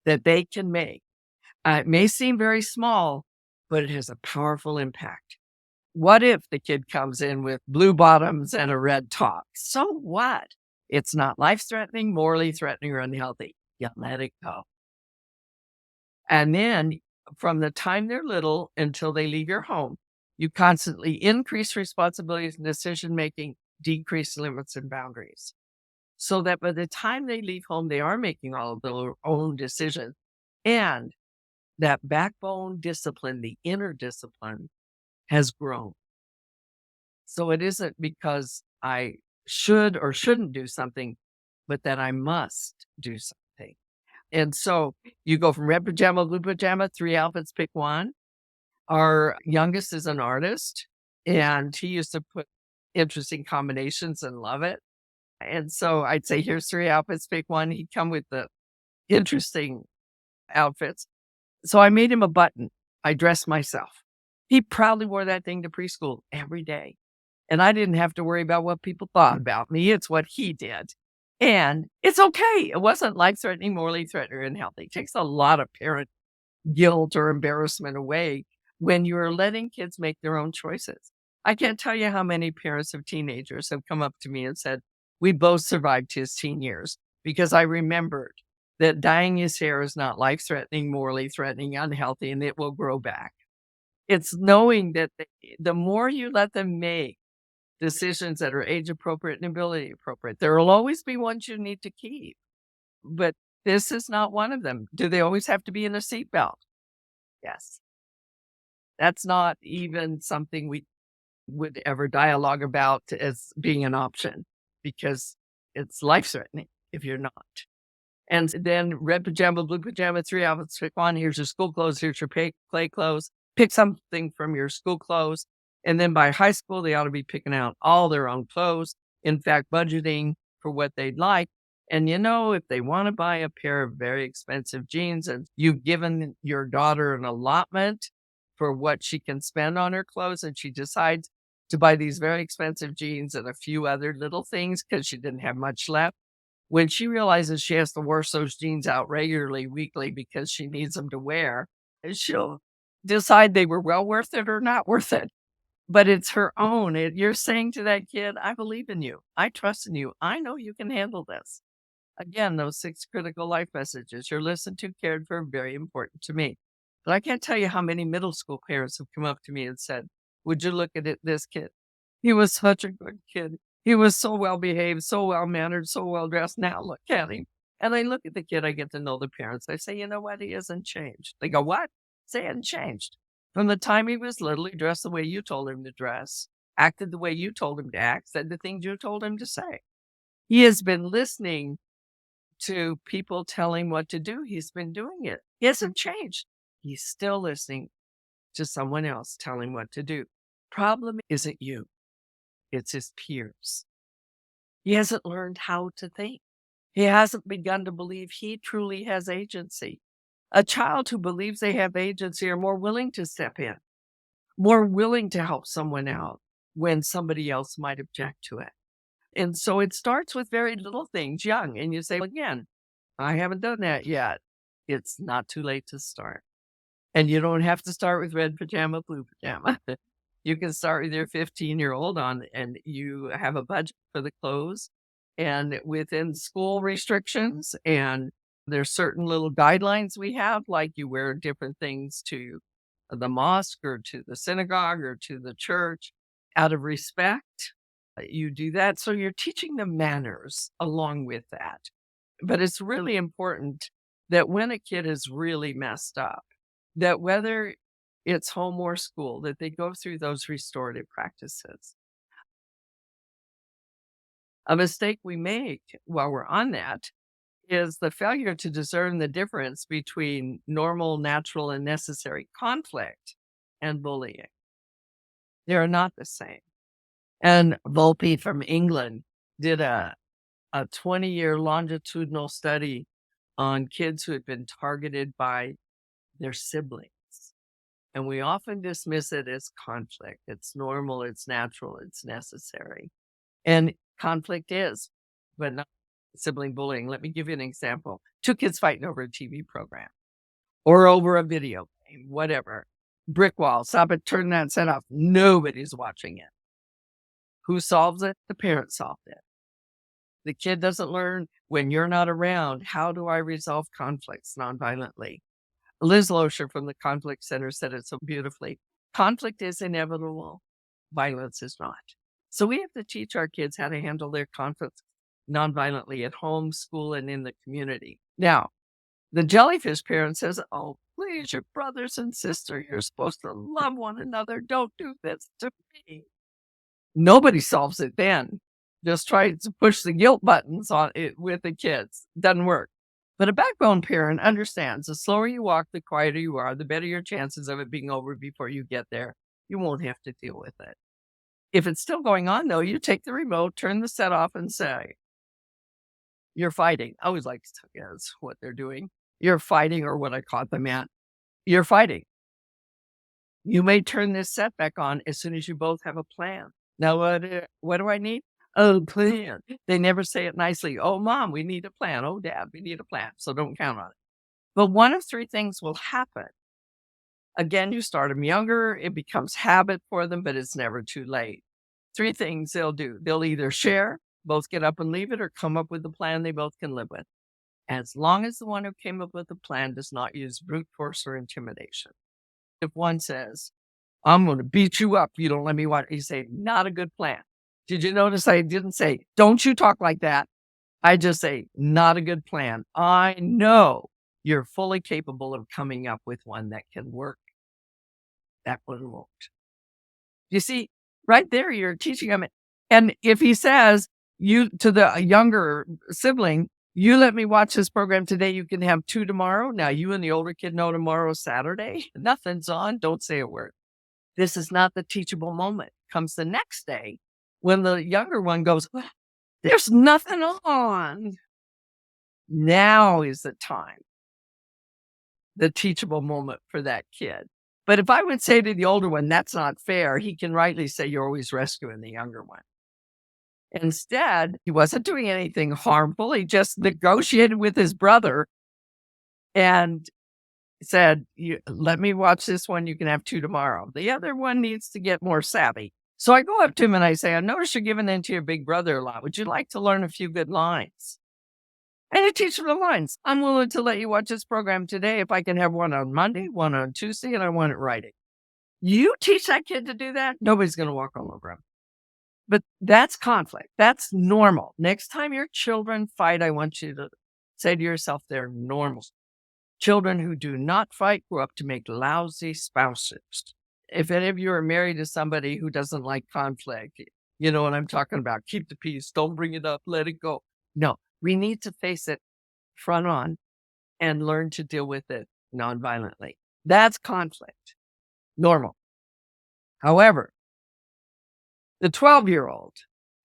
that they can make. It may seem very small, but it has a powerful impact. What if the kid comes in with blue bottoms and a red top? So what? It's not life-threatening, morally threatening, or unhealthy. You let it go. And then from the time they're little until they leave your home, you constantly increase responsibilities and decision-making, decrease limits and boundaries. So that by the time they leave home, they are making all of their own decisions. And that backbone discipline, the inner discipline, has grown. So it isn't because I should or shouldn't do something, but that I must do something. And so you go from red pajama, blue pajama, 3 outfits, pick one. Our youngest is an artist, and he used to put interesting combinations and love it. And so I'd say, here's 3 outfits, pick one. He'd come with the interesting outfits. So I made him a button. I dressed myself. He proudly wore that thing to preschool every day. And I didn't have to worry about what people thought about me. It's what he did. And it's okay. It wasn't life-threatening, morally threatening, or unhealthy. It takes a lot of parent guilt or embarrassment away when you're letting kids make their own choices. I can't tell you how many parents of teenagers have come up to me and said, we both survived his teen years because I remembered that dyeing his hair is not life-threatening, morally threatening, unhealthy, and it will grow back. It's knowing that the more you let them make decisions that are age appropriate and ability appropriate, there will always be ones you need to keep. But this is not one of them. Do they always have to be in a seatbelt? Yes. That's not even something we would ever dialogue about as being an option, because it's life-threatening if you're not. And then red pajama, blue pajama, 3 outfits, pick one. Here's your school clothes. Here's your play clothes. Pick something from your school clothes. And then by high school, they ought to be picking out all their own clothes. In fact, budgeting for what they'd like. And if they want to buy a pair of very expensive jeans and you've given your daughter an allotment for what she can spend on her clothes, and she decides to buy these very expensive jeans and a few other little things because she didn't have much left. When she realizes she has to wash those jeans out regularly, weekly, because she needs them to wear, she'll decide they were well worth it or not worth it. But it's her own. You're saying to that kid, I believe in you. I trust in you. I know you can handle this. Again, those 6 critical life messages. You're listened to, cared for, very important to me. But I can't tell you how many middle school parents have come up to me and said, would you look at this kid? He was such a good kid. He was so well behaved, so well mannered, so well dressed. Now look at him. And I look at the kid, I get to know the parents. I say, you know what? He hasn't changed. They go, what? Say he hasn't changed. From the time he was little, he dressed the way you told him to dress, acted the way you told him to act, said the things you told him to say. He has been listening to people tell him what to do. He's been doing it. He hasn't changed. He's still listening to someone else tell him what to do. Problem isn't you. It's his peers. He hasn't learned how to think. He hasn't begun to believe he truly has agency. A child who believes they have agency are more willing to step in, more willing to help someone out when somebody else might object to it. And so it starts with very little things, young. And you say, again, I haven't done that yet. it's not too late to start. And you don't have to start with red pajama, blue pajama. You can start with your 15-year-old on, and you have a budget for the clothes and within school restrictions. And there's certain little guidelines we have, like you wear different things to the mosque or to the synagogue or to the church out of respect. You do that. So you're teaching them manners along with that. But it's really important that when a kid is really messed up, that whether it's home or school, that they go through those restorative practices. A mistake we make while we're on that is the failure to discern the difference between normal, natural, and necessary conflict and bullying. They are not the same. And Volpe from England did a 20-year longitudinal study on kids who had been targeted by their siblings. And we often dismiss it as conflict. It's normal, it's natural, it's necessary. And conflict is, but not sibling bullying. Let me give you an example. 2 kids fighting over a TV program or over a video game, whatever. Brick wall, stop it, turn that set off. Nobody's watching it. Who solves it? The parent solved it. The kid doesn't learn when you're not around, how do I resolve conflicts nonviolently? Liz Loescher from the Conflict Center said it so beautifully. Conflict is inevitable. Violence is not. So we have to teach our kids how to handle their conflicts nonviolently at home, school, and in the community. Now, the jellyfish parent says, oh, please, your brothers and sister, you're supposed to love one another. Don't do this to me. Nobody solves it then. Just try to push the guilt buttons on it with the kids. Doesn't work. But a backbone parent understands the slower you walk, the quieter you are, the better your chances of it being over before you get there. You won't have to deal with it. If it's still going on, though, you take the remote, turn the set off, and say, you're fighting. I always like to guess what they're doing. You're fighting, or what I caught them at. You're fighting. You may turn this set back on as soon as you both have a plan. Now, what do I need? Oh, plan. They never say it nicely. Oh, mom, we need a plan. Oh, dad, we need a plan. So don't count on it. But one of 3 things will happen. Again, you start them younger. It becomes habit for them, but it's never too late. 3 things they'll do. They'll either share, both get up and leave it, or come up with a plan they both can live with. As long as the one who came up with the plan does not use brute force or intimidation. If one says, I'm going to beat you up if you don't let me watch, you say, not a good plan. Did you notice I didn't say, don't you talk like that? I just say, not a good plan. I know you're fully capable of coming up with one that can work. That one won't. You see, right there, you're teaching him. And if he says you to the younger sibling, you let me watch this program today, you can have 2 tomorrow. Now you and the older kid know tomorrow's Saturday. Nothing's on. Don't say a word. This is not the teachable moment. Comes the next day when the younger one goes, there's nothing on. Now is the time, the teachable moment for that kid. But if I would say to the older one, that's not fair, he can rightly say you're always rescuing the younger one. Instead, he wasn't doing anything harmful. He just negotiated with his brother and said, let me watch this one. You can have 2 tomorrow. The other one needs to get more savvy. So I go up to him and I say, I notice you're giving in to your big brother a lot. Would you like to learn a few good lines? And I teach him the lines. I'm willing to let you watch this program today if I can have one on Monday, one on Tuesday, and I want it writing. You teach that kid to do that, nobody's going to walk all over him. But that's conflict. That's normal. Next time your children fight, I want you to say to yourself, they're normal. Children who do not fight grow up to make lousy spouses. If any of you are married to somebody who doesn't like conflict, you know what I'm talking about. Keep the peace. Don't bring it up. Let it go. No, we need to face it front on and learn to deal with it nonviolently. That's conflict. Normal. However, the 12-year-old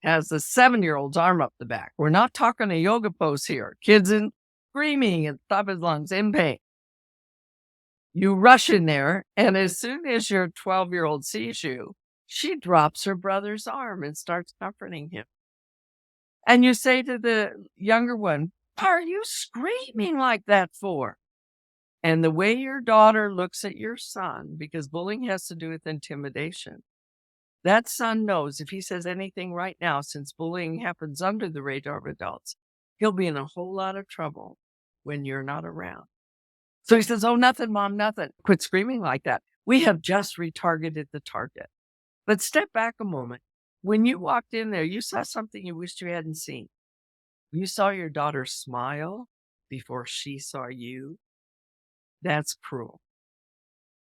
has the 7-year-old's arm up the back. We're not talking a yoga pose here. Kids in screaming at the top of his lungs, in pain. You rush in there, and as soon as your 12-year-old sees you, she drops her brother's arm and starts comforting him. And you say to the younger one, what are you screaming like that for? And the way your daughter looks at your son, because bullying has to do with intimidation, that son knows if he says anything right now, since bullying happens under the radar of adults, he'll be in a whole lot of trouble when you're not around. So he says, "Oh, nothing, Mom, nothing." Quit screaming like that. We have just retargeted the target. But step back a moment. When you walked in there, you saw something you wished you hadn't seen. You saw your daughter smile before she saw you. That's cruel.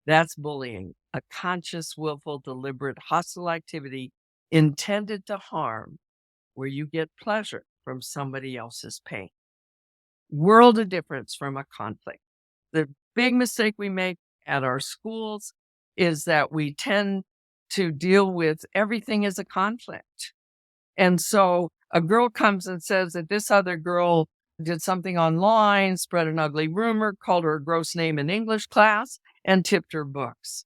That's bullying, a conscious, willful, deliberate, hostile activity intended to harm, where you get pleasure from somebody else's pain. World of difference from a conflict. The big mistake we make at our schools is that we tend to deal with everything as a conflict. And so a girl comes and says that this other girl did something online, spread an ugly rumor, called her a gross name in English class, and tipped her books.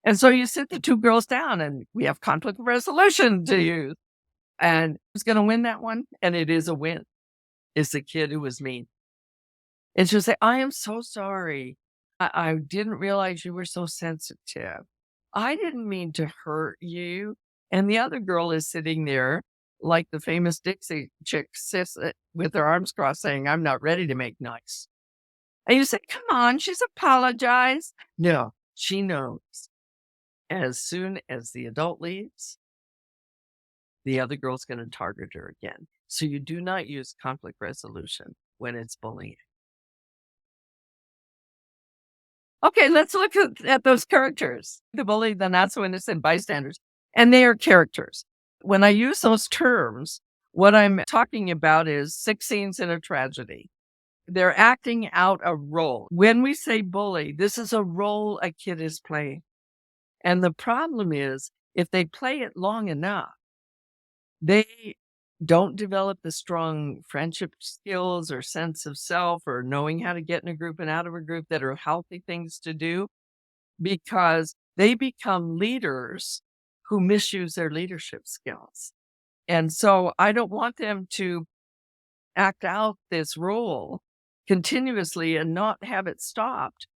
And so you sit the two girls down and we have conflict resolution to use. And who's going to win that one? And it is a win. It's the kid who was mean. And she'll say, "I am so sorry. I didn't realize you were so sensitive. I didn't mean to hurt you." And the other girl is sitting there like the famous Dixie chick sits with her arms crossed saying, "I'm not ready to make nice." And you say, "Come on, she's apologized." No, she knows. As soon as the adult leaves, the other girl's going to target her again. So you do not use conflict resolution when it's bullying. Okay, let's look at those characters. The bully, the not so innocent bystanders, and they are characters. When I use those terms, what I'm talking about is 6 scenes in a tragedy. They're acting out a role. When we say bully, this is a role a kid is playing. And the problem is, if they play it long enough, they don't develop the strong friendship skills or sense of self or knowing how to get in a group and out of a group that are healthy things to do, because they become leaders who misuse their leadership skills. And so I don't want them to act out this role continuously and not have it stopped,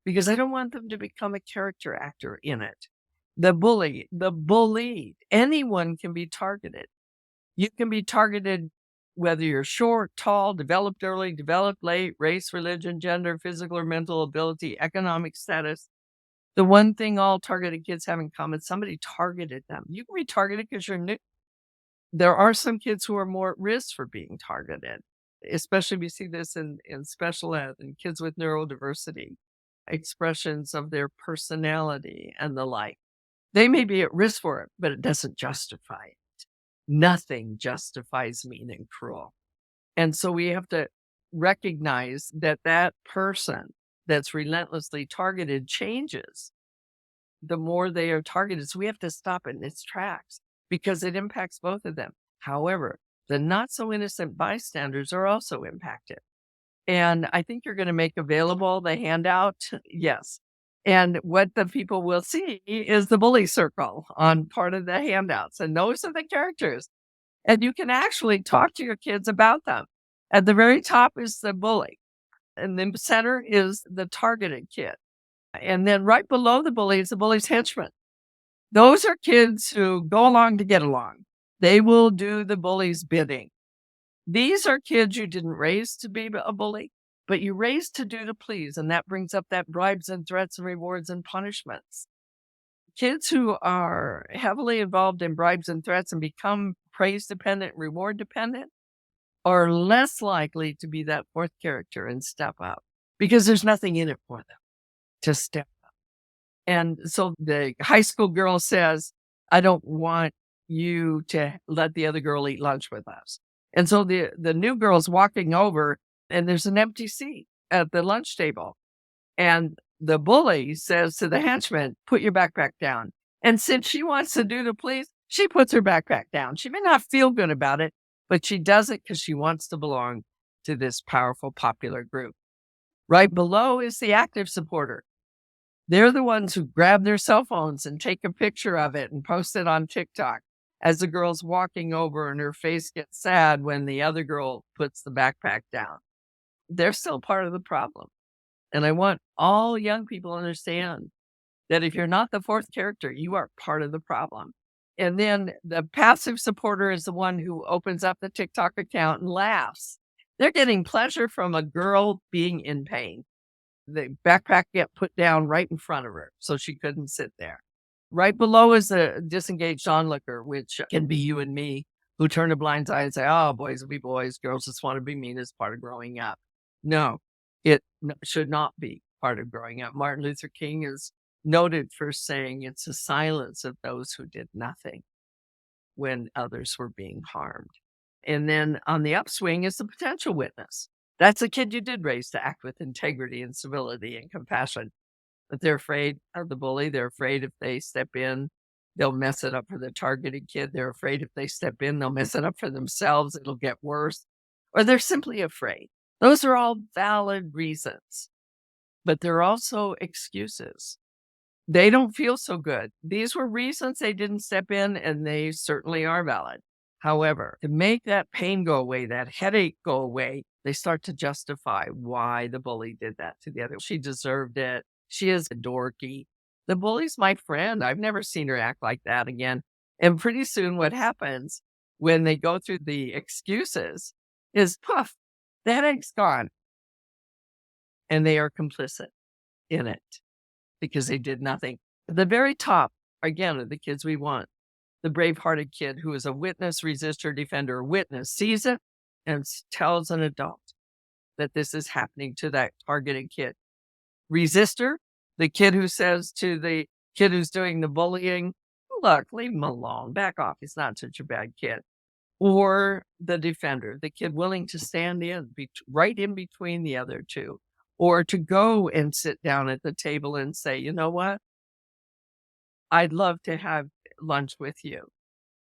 because I don't want them to become a character actor in it. The bully, the bullied, anyone can be targeted. You can be targeted whether you're short, tall, developed early, developed late, race, religion, gender, physical or mental ability, economic status. The one thing all targeted kids have in common, somebody targeted them. You can be targeted because you're new. There are some kids who are more at risk for being targeted, especially we see this in special ed and kids with neurodiversity, expressions of their personality and the like. They may be at risk for it, but it doesn't justify it. Nothing justifies mean and cruel. And so we have to recognize that that person that's relentlessly targeted changes the more they are targeted. So we have to stop it in its tracks because it impacts both of them. However, the not so innocent bystanders are also impacted. And I think you're going to make available the handout. Yes. And what the people will see is the bully circle on part of the handouts. And those are the characters. And you can actually talk to your kids about them. At the very top is the bully. And the center is the targeted kid. And then right below the bully is the bully's henchman. Those are kids who go along to get along. They will do the bully's bidding. These are kids you didn't raise to be a bully, but you raised to do to please. And that brings up that bribes and threats and rewards and punishments. Kids who are heavily involved in bribes and threats and become praise dependent, reward dependent, are less likely to be that fourth character and step up because there's nothing in it for them to step up. And so the high school girl says, "I don't want you to let the other girl eat lunch with us." And so the new girl's walking over and there's an empty seat at the lunch table. And the bully says to the henchman, "Put your backpack down." And since she wants to do to please, she puts her backpack down. She may not feel good about it, but she does it because she wants to belong to this powerful, popular group. Right below is the active supporter. They're the ones who grab their cell phones and take a picture of it and post it on TikTok as the girl's walking over and her face gets sad when the other girl puts the backpack down. They're still part of the problem. And I want all young people to understand that if you're not the fourth character, you are part of the problem. And then the passive supporter is the one who opens up the TikTok account and laughs. They're getting pleasure from a girl being in pain. The backpack get put down right in front of her, so she couldn't sit there. Right below is a disengaged onlooker, which can be you and me, who turn a blind eye and say, "Oh, boys will be boys, girls just want to be mean as part of growing up." No, should not be part of growing up. Martin Luther King is noted for saying it's the silence of those who did nothing when others were being harmed. And then on the upswing is the potential witness. That's a kid you did raise to act with integrity and civility and compassion. But they're afraid of the bully. They're afraid if they step in, they'll mess it up for the targeted kid. They're afraid if they step in, they'll mess it up for themselves. It'll get worse. Or they're simply afraid. Those are all valid reasons, but they're also excuses. They don't feel so good. These were reasons they didn't step in, and they certainly are valid. However, to make that pain go away, that headache go away, they start to justify why the bully did that to the other. She deserved it. She is a dorky. The bully's my friend. I've never seen her act like that again. And pretty soon what happens when they go through the excuses is, poof, the headache's gone. And they are complicit in it because they did nothing. At the very top, again, are the kids we want. The brave-hearted kid who is a witness, resistor, defender, witness, sees it and tells an adult that this is happening to that targeted kid. Resistor, the kid who says to the kid who's doing the bullying, "Look, leave him alone, back off, he's not such a bad kid." Or the defender, the kid willing to stand in, right in between the other two, or to go and sit down at the table and say, "You know what? I'd love to have lunch with you."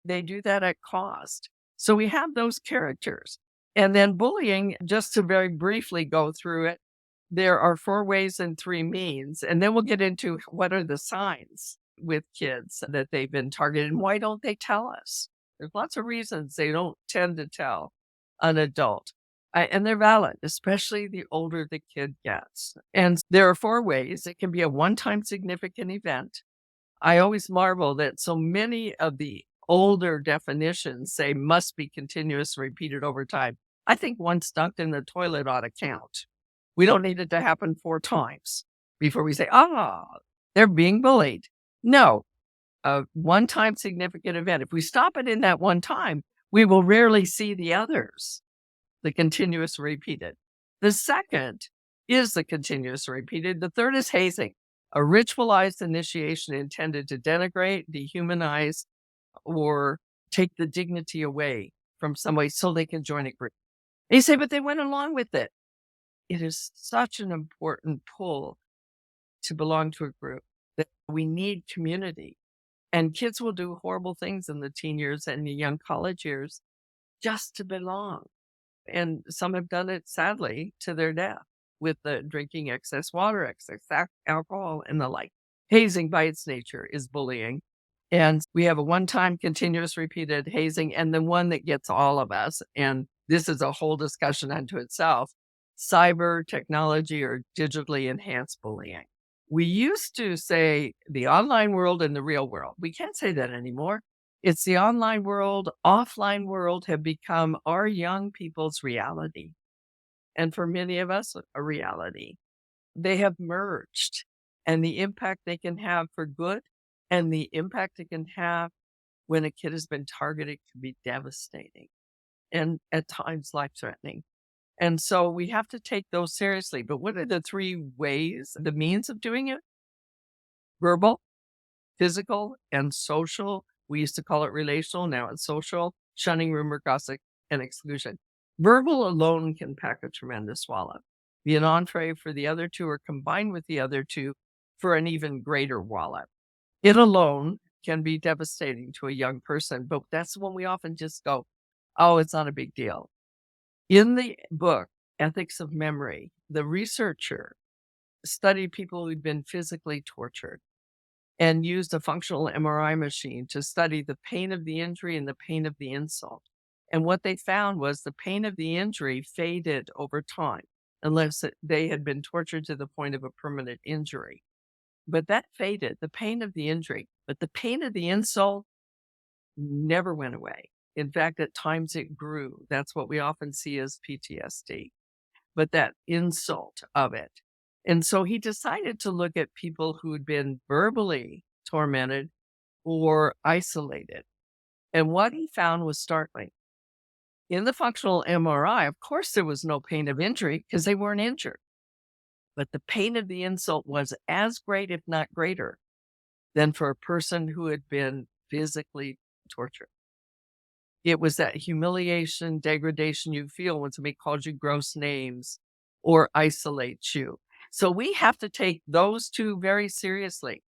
They do that at cost. So we have those characters. And then bullying, just to very briefly go through it, there are 4 ways and 3 means. And then we'll get into what are the signs with kids that they've been targeted and why don't they tell us? There's lots of reasons they don't tend to tell an adult. And they're valid, especially the older the kid gets. And there are 4 ways. It can be a one-time significant event. I always marvel that so many of the older definitions say must be continuous, repeated over time. I think once dunked in the toilet ought to count. We don't need it to happen 4 times before we say, they're being bullied. No, a one-time significant event. If we stop it in that one time, we will rarely see the others, the continuous repeated. The second is the continuous repeated. The third is hazing, a ritualized initiation intended to denigrate, dehumanize, or take the dignity away from somebody so they can join a group. And you say, but they went along with it. It is such an important pull to belong to a group that we need community. And kids will do horrible things in the teen years and the young college years just to belong. And some have done it, sadly, to their death with the drinking excess water, excess alcohol, and the like. Hazing by its nature is bullying. And we have a one-time continuous repeated hazing and the one that gets all of us. And this is a whole discussion unto itself. Cyber technology or digitally enhanced bullying. We used to say the online world and the real world. We can't say that anymore. It's the online world, offline world have become our young people's reality. And for many of us, a reality. They have merged, and the impact they can have for good and the impact it can have when a kid has been targeted can be devastating and at times life-threatening. And so we have to take those seriously. But what are the 3 ways, the means of doing it? Verbal, physical, and social. We used to call it relational. Now it's social, shunning, rumor, gossip, and exclusion. Verbal alone can pack a tremendous wallop. Be an entree for the other 2 or combined with the other 2 for an even greater wallop. It alone can be devastating to a young person, but that's when we often just go, oh, it's not a big deal. In the book, Ethics of Memory, the researcher studied people who'd been physically tortured and used a functional MRI machine to study the pain of the injury and the pain of the insult. And what they found was the pain of the injury faded over time unless they had been tortured to the point of a permanent injury. But that faded, the pain of the injury, but the pain of the insult never went away. In fact, at times it grew. That's what we often see as PTSD, but that insult of it. And so he decided to look at people who had been verbally tormented or isolated. And what he found was startling. In the functional MRI, of course, there was no pain of injury because they weren't injured. But the pain of the insult was as great, if not greater, than for a person who had been physically tortured. It was that humiliation, degradation you feel when somebody calls you gross names or isolates you. So we have to take those two very seriously.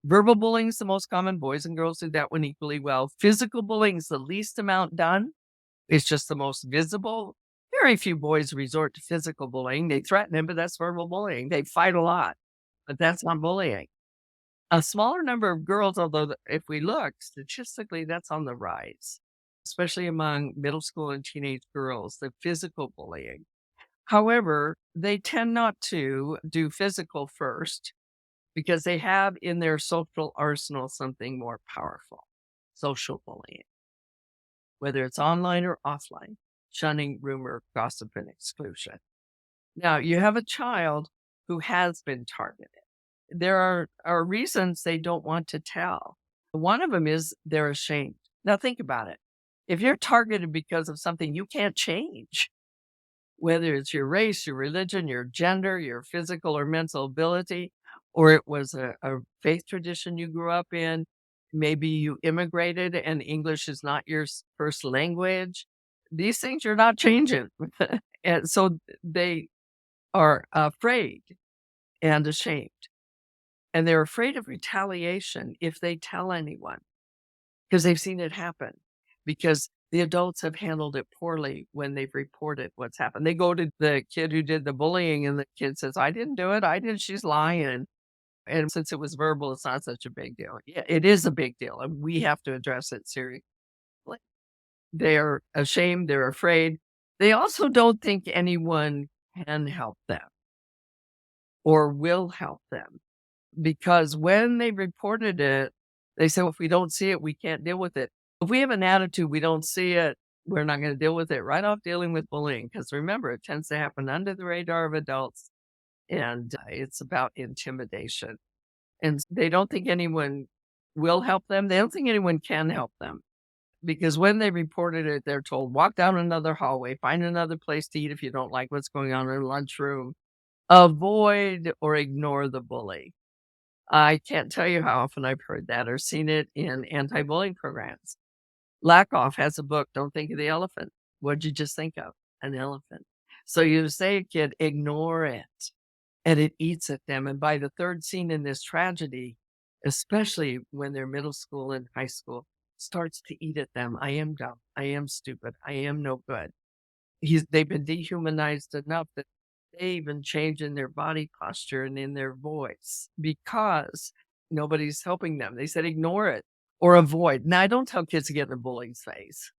Verbal bullying is the most common. Boys and girls do that one equally well. Physical bullying is the least amount done. It's just the most visible. Very few boys resort to physical bullying. They threaten him, but that's verbal bullying. They fight a lot, but that's not bullying. A smaller number of girls, although if we look statistically, that's on the rise, especially among middle school and teenage girls, the physical bullying. However, they tend not to do physical first because they have in their social arsenal something more powerful, social bullying, whether it's online or offline, shunning, rumor, gossip, and exclusion. Now, you have a child who has been targeted. There are reasons they don't want to tell. One of them is they're ashamed. Now, think about it. If you're targeted because of something you can't change, whether it's your race, your religion, your gender, your physical or mental ability, or it was a faith tradition you grew up in, maybe you immigrated and English is not your first language, these things you're not changing. And so they are afraid and ashamed. And they're afraid of retaliation if they tell anyone because they've seen it happen, because the adults have handled it poorly when they've reported what's happened. They go to the kid who did the bullying and the kid says, I didn't do it. I didn't. She's lying. And since it was verbal, it's not such a big deal. Yeah, it is a big deal. And we have to address it seriously. They're ashamed. They're afraid. They also don't think anyone can help them or will help them, because when they reported it, they said, well, if we don't see it, we can't deal with it. If we have an attitude, we don't see it, we're not going to deal with it, right off dealing with bullying. Because remember, it tends to happen under the radar of adults, and it's about intimidation. And they don't think anyone will help them. They don't think anyone can help them. Because when they reported it, they're told, walk down another hallway, find another place to eat if you don't like what's going on in the lunchroom. Avoid or ignore the bully. I can't tell you how often I've heard that or seen it in anti-bullying programs. Lakoff has a book, Don't Think of the Elephant. What'd you just think of? An elephant. So you say a kid, ignore it, and it eats at them. And by the third scene in this tragedy, especially when they're middle school and high school, starts to eat at them. I am dumb. I am stupid. I am no good. They've been dehumanized enough that they even change in their body posture and in their voice because nobody's helping them. They said, ignore it or avoid. Now, I don't tell kids to get in the bullying's face,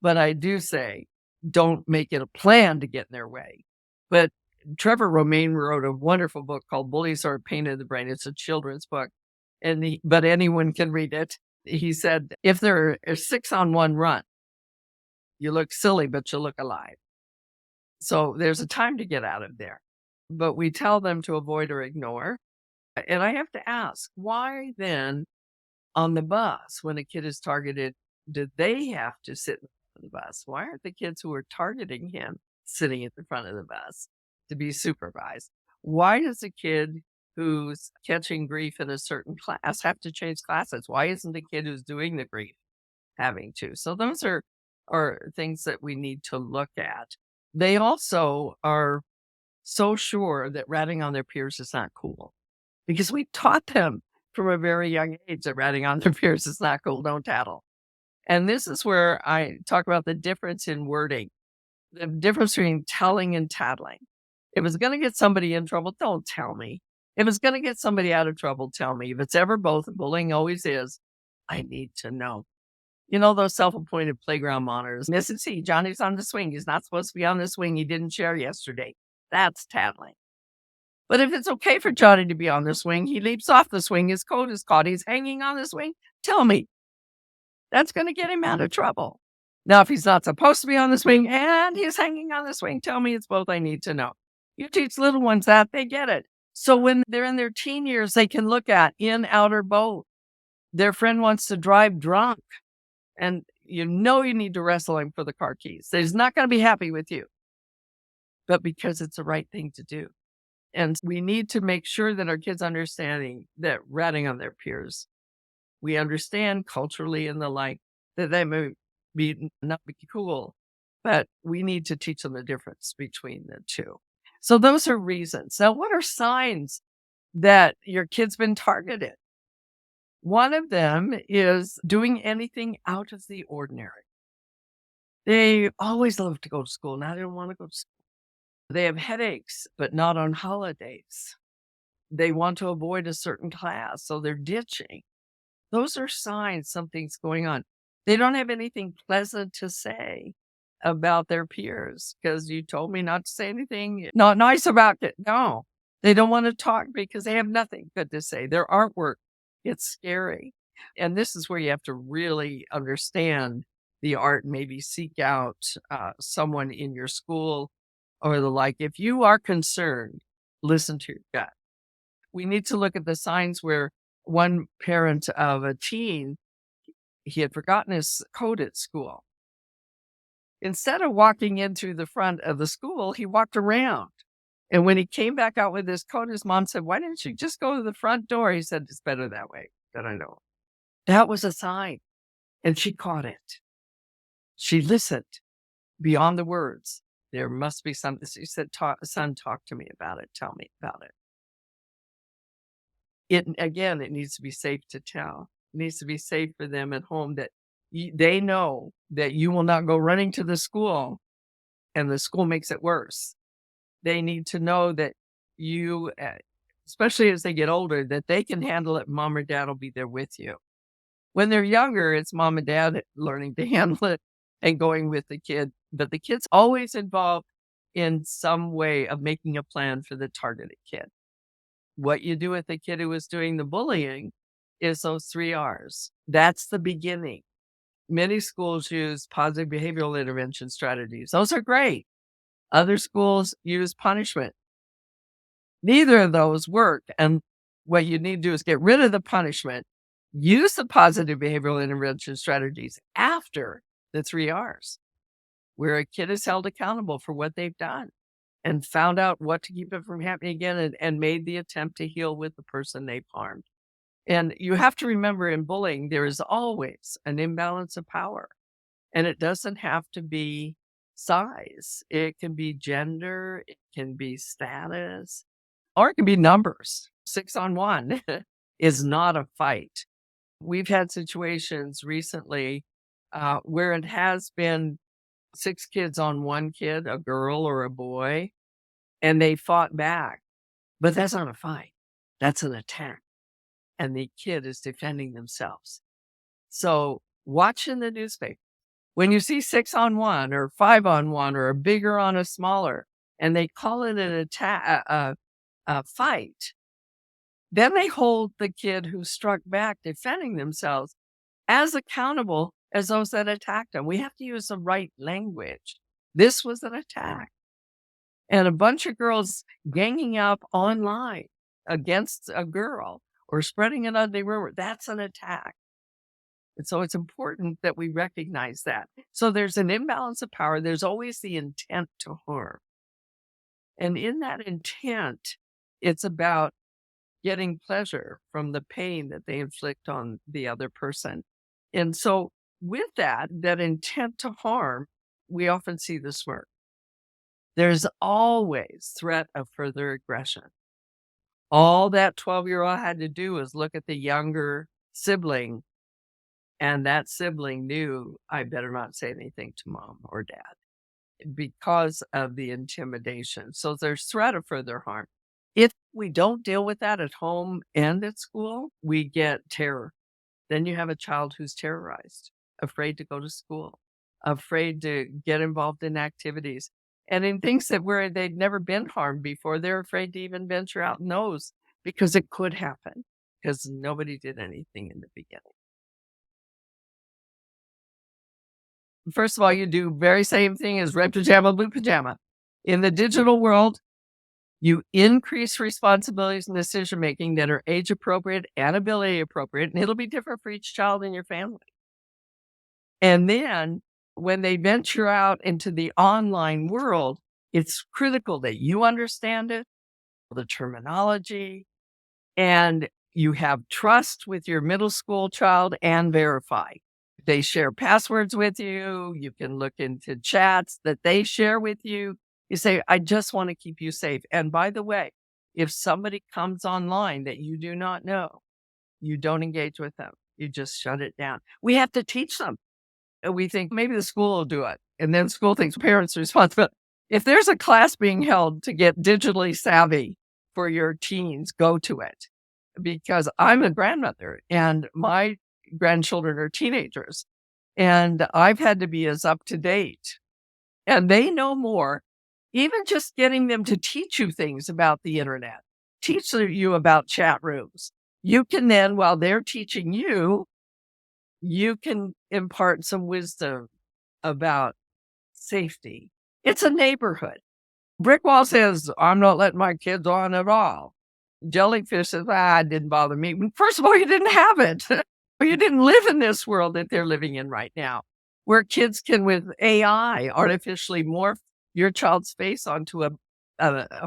but I do say, don't make it a plan to get in their way. But Trevor Romaine wrote a wonderful book called Bullies Are a Pain in the Brain. It's a children's book, but anyone can read it. He said, if there are 6 on one run, you look silly, but you look alive. So there's a time to get out of there, but we tell them to avoid or ignore. And I have to ask, why then on the bus, when a kid is targeted, do they have to sit in front of the bus? Why aren't the kids who are targeting him sitting at the front of the bus to be supervised? Why does a kid who's catching grief in a certain class have to change classes? Why isn't the kid who's doing the grief having to? So those are things that we need to look at. They also are so sure that ratting on their peers is not cool because we taught them from a very young age that ratting on their peers is not cool. Don't tattle. And this is where I talk about the difference in wording, the difference between telling and tattling. If it's going to get somebody in trouble, don't tell me. If it's going to get somebody out of trouble, tell me. If it's ever both, bullying always is, I need to know. You know, those self-appointed playground monitors. Mrs. C, Johnny's on the swing. He's not supposed to be on the swing. He didn't share yesterday. That's tattling. But if it's okay for Johnny to be on the swing, he leaps off the swing, his coat is caught, he's hanging on the swing. Tell me, that's going to get him out of trouble. Now, if he's not supposed to be on the swing and he's hanging on the swing, tell me it's both I need to know. You teach little ones that, they get it. So when they're in their teen years, they can look at in, out, or both. Their friend wants to drive drunk, and you need to wrestle him for the car keys. He's not going to be happy with you, but because it's the right thing to do. And we need to make sure that our kids understanding that ratting on their peers, we understand culturally and the like, that they may not be cool, but we need to teach them the difference between the two. So those are reasons. Now, what are signs that your kid's been targeted? One of them is doing anything out of the ordinary. They always love to go to school. Now they don't want to go to school. They have headaches, but not on holidays. They want to avoid a certain class, so they're ditching. Those are signs something's going on. They don't have anything pleasant to say about their peers because you told me not to say anything not nice about it. No, they don't want to talk because they have nothing good to say. Their artwork, it's scary. And this is where you have to really understand the art, maybe seek out someone in your school or the like. If you are concerned, listen to your gut. We need to look at the signs where one parent of a teen, he had forgotten his coat at school. Instead of walking in through the front of the school, he walked around. And when he came back out with his coat, his mom said, "Why didn't you just go to the front door?" He said, "It's better that way." That I know. That was a sign. And she caught it. She listened beyond the words. There must be something. She said, "Son, talk to me about it. Tell me about it." It needs to be safe to tell. It needs to be safe for them at home that they know that you will not go running to the school and the school makes it worse. They need to know that you, especially as they get older, that they can handle it. Mom or dad will be there with you. When they're younger, it's mom and dad learning to handle it and going with the kid. But the kid's always involved in some way of making a plan for the targeted kid. What you do with the kid who was doing the bullying is those 3 R's. That's the beginning. Many schools use positive behavioral intervention strategies. Those are great. Other schools use punishment. Neither of those work. And what you need to do is get rid of the punishment, use the positive behavioral intervention strategies after the 3 R's, where a kid is held accountable for what they've done and found out what to keep it from happening again and made the attempt to heal with the person they've harmed. And you have to remember in bullying, there is always an imbalance of power. And it doesn't have to be size. It can be gender, it can be status, or it can be numbers. 6-on-1 is not a fight. We've had situations recently where it has been 6 kids on one kid, a girl or a boy, and they fought back. But that's not a fight. That's an attack. And the kid is defending themselves. So watch in the newspaper. When you see 6-on-1 or 5-on-1 or a bigger on a smaller, and they call it an attack, a fight, then they hold the kid who struck back defending themselves as accountable as those that attacked them. We have to use the right language. This was an attack. And a bunch of girls ganging up online against a girl or spreading an ugly rumor, that's an attack. And so it's important that we recognize that. So there's an imbalance of power. There's always the intent to harm. And in that intent, it's about getting pleasure from the pain that they inflict on the other person. And so with that intent to harm, we often see the smirk. There's always threat of further aggression. All that 12-year-old had to do was look at the younger sibling, and that sibling knew, I better not say anything to mom or dad because of the intimidation. So there's threat of further harm. If we don't deal with that at home and at school, we get terror. Then you have a child who's terrorized, afraid to go to school, afraid to get involved in activities. And in things that where they'd never been harmed before, they're afraid to even venture out in those because it could happen because nobody did anything in the beginning. First of all, you do very same thing as red pajama, blue pajama. In the digital world, you increase responsibilities and decision making that are age appropriate and ability appropriate, and it'll be different for each child in your family. And then when they venture out into the online world, it's critical that you understand it, the terminology, and you have trust with your middle school child and verify. They share passwords with you. You can look into chats that they share with you. You say, I just want to keep you safe. And by the way, if somebody comes online that you do not know, you don't engage with them. You just shut it down. We have to teach them. We think maybe the school will do it. And then school thinks parents are responsible. If there's a class being held to get digitally savvy for your teens, go to it. Because I'm a grandmother and my grandchildren are teenagers. And I've had to be as up to date. And they know more. Even just getting them to teach you things about the internet, teach you about chat rooms. You can then, while they're teaching you, you can impart some wisdom about safety. It's a neighborhood. Brick wall says, I'm not letting my kids on at all. Jellyfish says, it didn't bother me. First of all, you didn't have it. You didn't live in this world that they're living in right now, where kids can, with AI, artificially morph your child's face onto a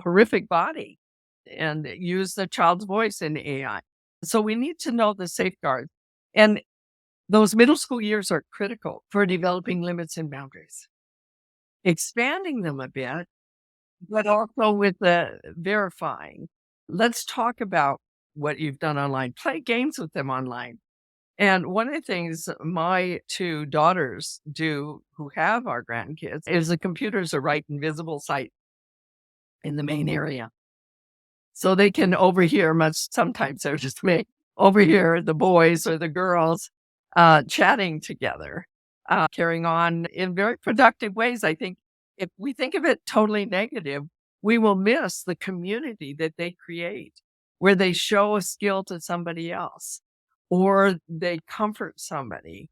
horrific body and use the child's voice in AI. So we need to know the safeguards. And those middle school years are critical for developing limits and boundaries, expanding them a bit, but also with the verifying. Let's talk about what you've done online. Play games with them online. And one of the things my two daughters do who have our grandkids is the computers are right in visible sight in the main area. So they can overhear sometimes they're just me, overhear the boys or the girls chatting together, carrying on in very productive ways. I think if we think of it totally negative, we will miss the community that they create where they show a skill to somebody else or they comfort somebody.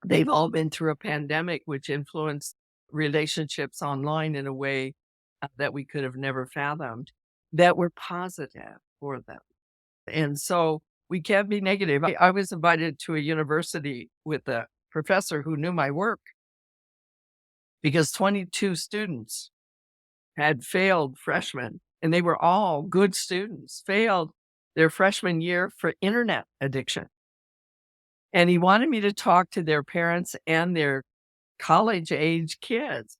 They've all been through a pandemic, which influenced relationships online in a way that we could have never fathomed, that were positive for them. And so we can't be negative. I was invited to a university with a professor who knew my work because 22 students had failed freshmen, and they were all good students, failed their freshman year for internet addiction. And he wanted me to talk to their parents and their college-age kids.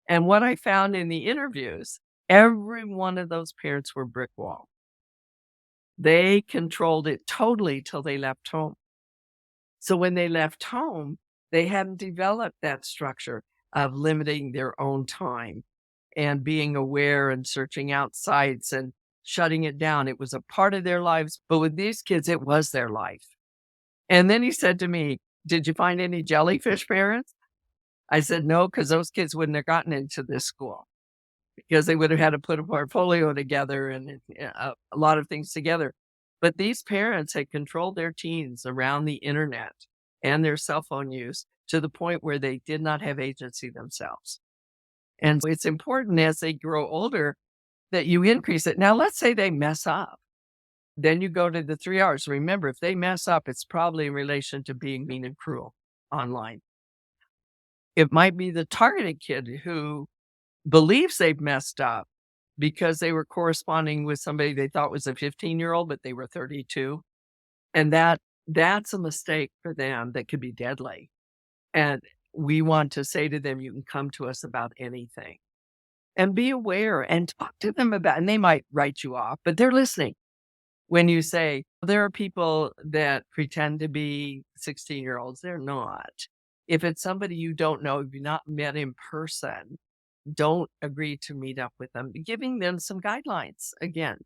And what I found in the interviews, every one of those parents were brick wall. They controlled it totally till they left home. So when they left home, they hadn't developed that structure of limiting their own time and being aware and searching out sites and shutting it down. It was a part of their lives. But with these kids, it was their life. And then he said to me, did you find any jellyfish parents? I said, no, because those kids wouldn't have gotten into this school because they would have had to put a portfolio together and a lot of things together. But these parents had controlled their teens around the internet and their cell phone use to the point where they did not have agency themselves. And it's important as they grow older that you increase it. Now, let's say they mess up. Then you go to the 3 hours. Remember, if they mess up, it's probably in relation to being mean and cruel online. It might be the targeted kid who believes they've messed up because they were corresponding with somebody they thought was a 15-year-old, but they were 32. And that's a mistake for them that could be deadly. And we want to say to them, you can come to us about anything and be aware and talk to them about, and they might write you off, but they're listening. When you say there are people that pretend to be 16-year-olds, they're not. If it's somebody you don't know, if you've not met in person, don't agree to meet up with them, giving them some guidelines again.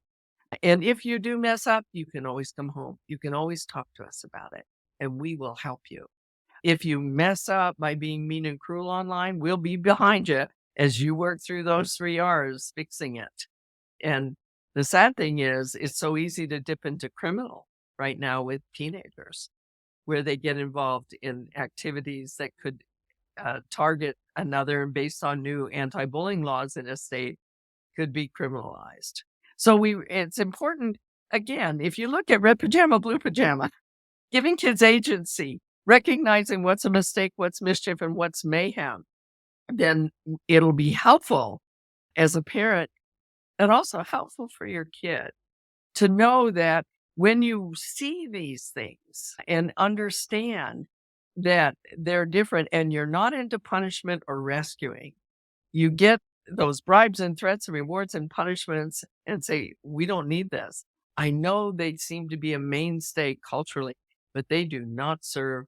And if you do mess up, you can always come home. You can always talk to us about it, and we will help you. If you mess up by being mean and cruel online, we'll be behind you as you work through those 3 R's, fixing it. And the sad thing is, it's so easy to dip into criminal right now with teenagers, where they get involved in activities that could target another, and based on new anti-bullying laws in a state, could be criminalized. So it's important, again, if you look at red pajama, blue pajama, giving kids agency, recognizing what's a mistake, what's mischief, and what's mayhem, then it'll be helpful as a parent and also helpful for your kid to know that when you see these things and understand that they're different and you're not into punishment or rescuing, you get those bribes and threats and rewards and punishments and say, we don't need this. I know they seem to be a mainstay culturally, but they do not serve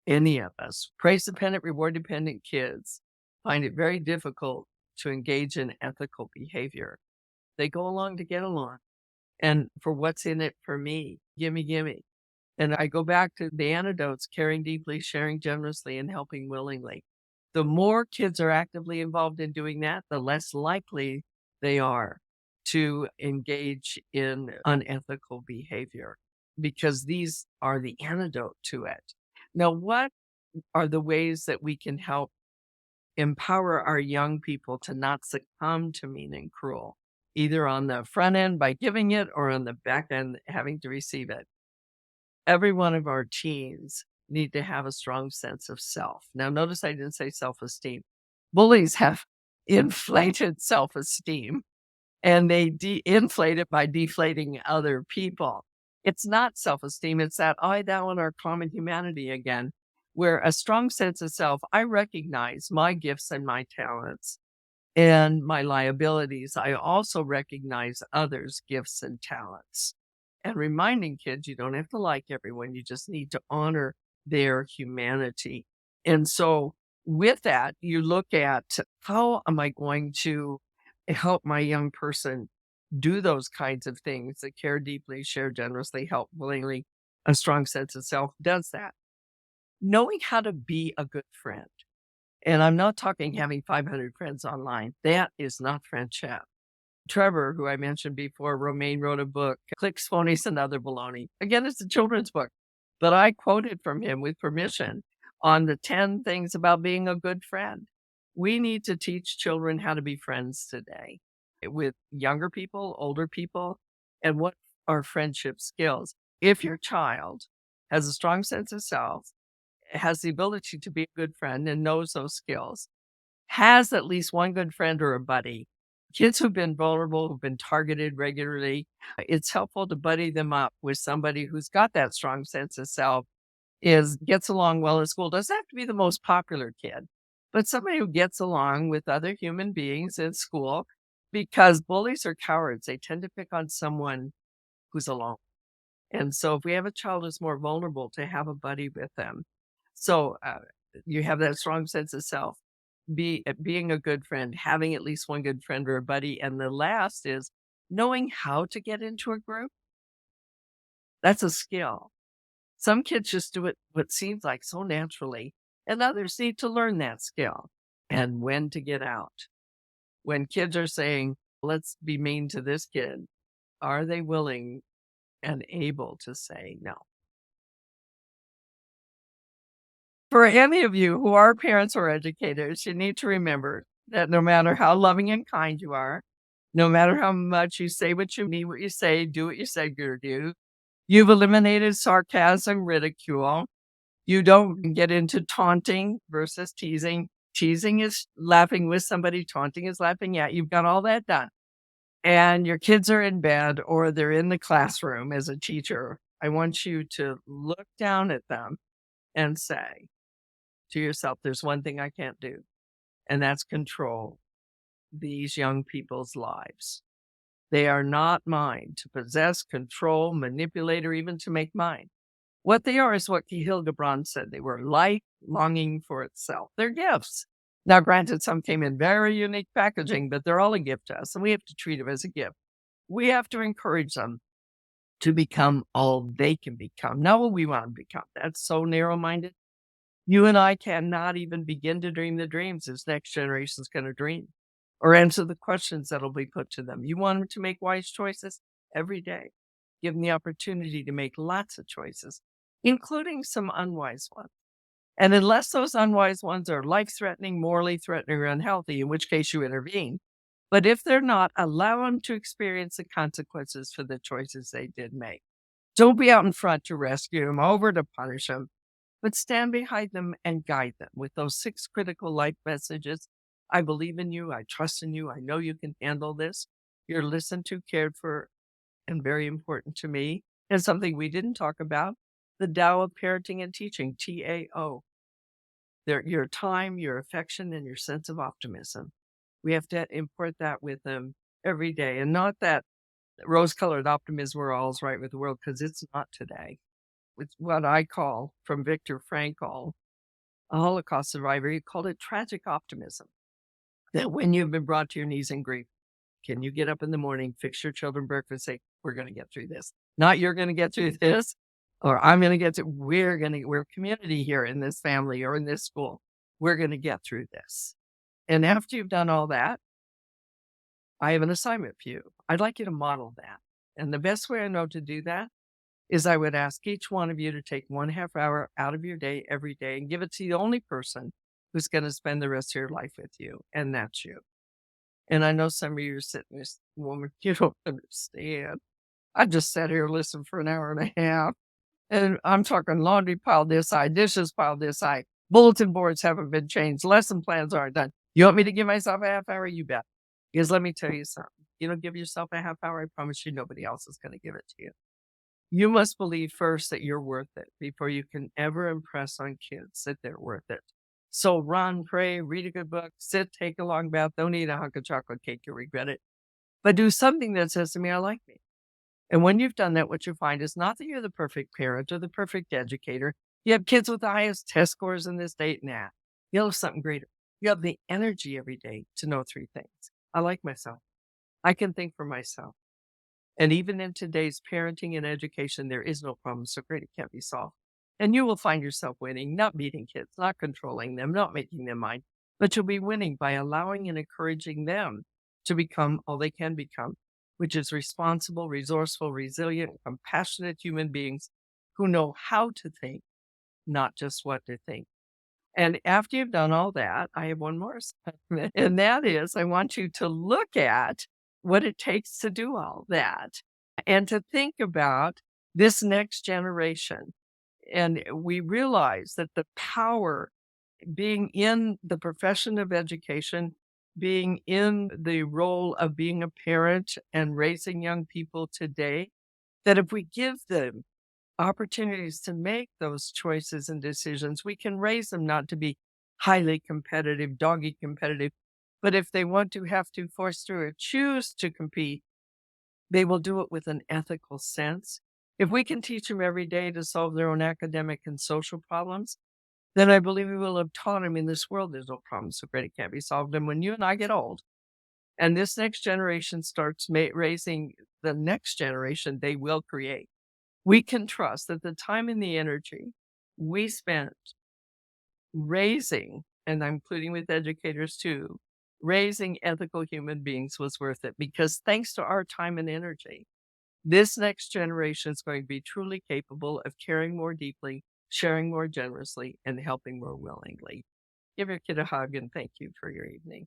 any of us. Praise dependent, reward dependent kids find it very difficult to engage in ethical behavior. They go along to get along. And for what's in it for me, gimme, gimme. And I go back to the antidotes: caring deeply, sharing generously, and helping willingly. The more kids are actively involved in doing that, the less likely they are to engage in unethical behavior, because these are the antidote to it. Now, what are the ways that we can help empower our young people to not succumb to mean and cruel, either on the front end by giving it or on the back end having to receive it? Every one of our teens need to have a strong sense of self. Now, notice I didn't say self-esteem. Bullies have inflated self-esteem, and they inflate it by deflating other people. It's not self-esteem. It's that I, thou, and our common humanity again, where a strong sense of self, I recognize my gifts and my talents and my liabilities. I also recognize others' gifts and talents. And reminding kids, you don't have to like everyone. You just need to honor their humanity. And so with that, you look at, how am I going to help my young person do those kinds of things that care deeply, share generously, help willingly? A strong sense of self does that. Knowing how to be a good friend. And I'm not talking having 500 friends online. That is not friendship. Trevor, who I mentioned before, Romaine, wrote a book, Clicks, Phonies, and Other Baloney. Again, it's a children's book, but I quoted from him with permission on the 10 things about being a good friend. We need to teach children how to be friends today, with younger people, older people, and what are friendship skills. If your child has a strong sense of self, has the ability to be a good friend and knows those skills, has at least one good friend or a buddy. Kids who've been vulnerable, who've been targeted regularly, it's helpful to buddy them up with somebody who's got that strong sense of self, gets along well at school. Doesn't have to be the most popular kid, but somebody who gets along with other human beings in school, because bullies are cowards. They tend to pick on someone who's alone. And so if we have a child who's more vulnerable, to have a buddy with them. So you have that strong sense of self, being a good friend, having at least one good friend or a buddy. And the last is knowing how to get into a group. That's a skill. Some kids just do it what seems like so naturally, and others need to learn that skill and when to get out. When kids are saying, let's be mean to this kid, are they willing and able to say no? For any of you who are parents or educators, you need to remember that no matter how loving and kind you are, no matter how much you say what you mean, what you say, do what you say you're do, you've eliminated sarcasm, ridicule. You don't get into taunting versus teasing. Teasing is laughing with somebody. Taunting is laughing at. You've got all that done. And your kids are in bed or they're in the classroom as a teacher. I want you to look down at them and say to yourself, there's one thing I can't do, and that's control these young people's lives. They are not mine to possess, control, manipulate, or even to make mine. What they are is what Hildebrand said. They were life longing for itself. They're gifts. Now, granted, some came in very unique packaging, but they're all a gift to us, and we have to treat them as a gift. We have to encourage them to become all they can become, not what we want to become. That's so narrow-minded. You and I cannot even begin to dream the dreams this next generation's going to dream or answer the questions that'll be put to them. You want them to make wise choices every day. Give them the opportunity to make lots of choices, including some unwise ones. And unless those unwise ones are life-threatening, morally threatening, or unhealthy, in which case you intervene. But if they're not, allow them to experience the consequences for the choices they did make. Don't be out in front to rescue them, over to punish them, but stand behind them and guide them with those 6 critical life messages. I believe in you. I trust in you. I know you can handle this. You're listened to, cared for, and very important to me. And something we didn't talk about, the Tao of parenting and teaching, TAO. Your time, your affection, and your sense of optimism. We have to import that with them every day, and not that rose-colored optimism we're all's right with the world, because it's not today. It's what I call, from Viktor Frankl, a Holocaust survivor, he called it tragic optimism. That when you've been brought to your knees in grief, can you get up in the morning, fix your children breakfast, say, we're going to get through this. Not you're going to get through this, or I'm going to get through, we're a community here in this family or in this school. We're going to get through this. And after you've done all that, I have an assignment for you. I'd like you to model that. And the best way I know to do that is I would ask each one of you to take 1/2 hour out of your day every day and give it to the only person who's going to spend the rest of your life with you, and that's you. And I know some of you are sitting there, woman, you don't understand. I just sat here listening for an hour and a half, and I'm talking laundry piled this high, dishes piled this high, bulletin boards haven't been changed, lesson plans aren't done. You want me to give myself a 1/2 hour? You bet. Because let me tell you something. You don't give yourself a 1/2 hour, I promise you nobody else is going to give it to you. You must believe first that you're worth it before you can ever impress on kids that they're worth it. So run, pray, read a good book, sit, take a long bath, don't eat a hunk of chocolate cake, you'll regret it. But do something that says to me, I like me. And when you've done that, what you find is not that you're the perfect parent or the perfect educator. You have kids with the highest test scores in this state. Nah, you have something greater. You have the energy every day to know 3 things. I like myself. I can think for myself. And even in today's parenting and education, there is no problem so great it can't be solved. And you will find yourself winning, not beating kids, not controlling them, not making them mind, but you'll be winning by allowing and encouraging them to become all they can become, which is responsible, resourceful, resilient, compassionate human beings who know how to think, not just what to think. And after you've done all that, I have one more assignment, and that is I want you to look at what it takes to do all that and to think about this next generation. And we realize that the power being in the profession of education, being in the role of being a parent and raising young people today, that if we give them opportunities to make those choices and decisions, we can raise them not to be highly competitive, doggy competitive, but if they want to have to force through or choose to compete, they will do it with an ethical sense. If we can teach them every day to solve their own academic and social problems, then I believe we will have taught them in this world there's no problem so great it can't be solved. And when you and I get old, and this next generation starts raising the next generation, they will create. We can trust that the time and the energy we spent raising, and I'm including with educators too, raising ethical human beings was worth it, because thanks to our time and energy, this next generation is going to be truly capable of caring more deeply, sharing more generously, and helping more willingly. Give your kid a hug and thank you for your evening.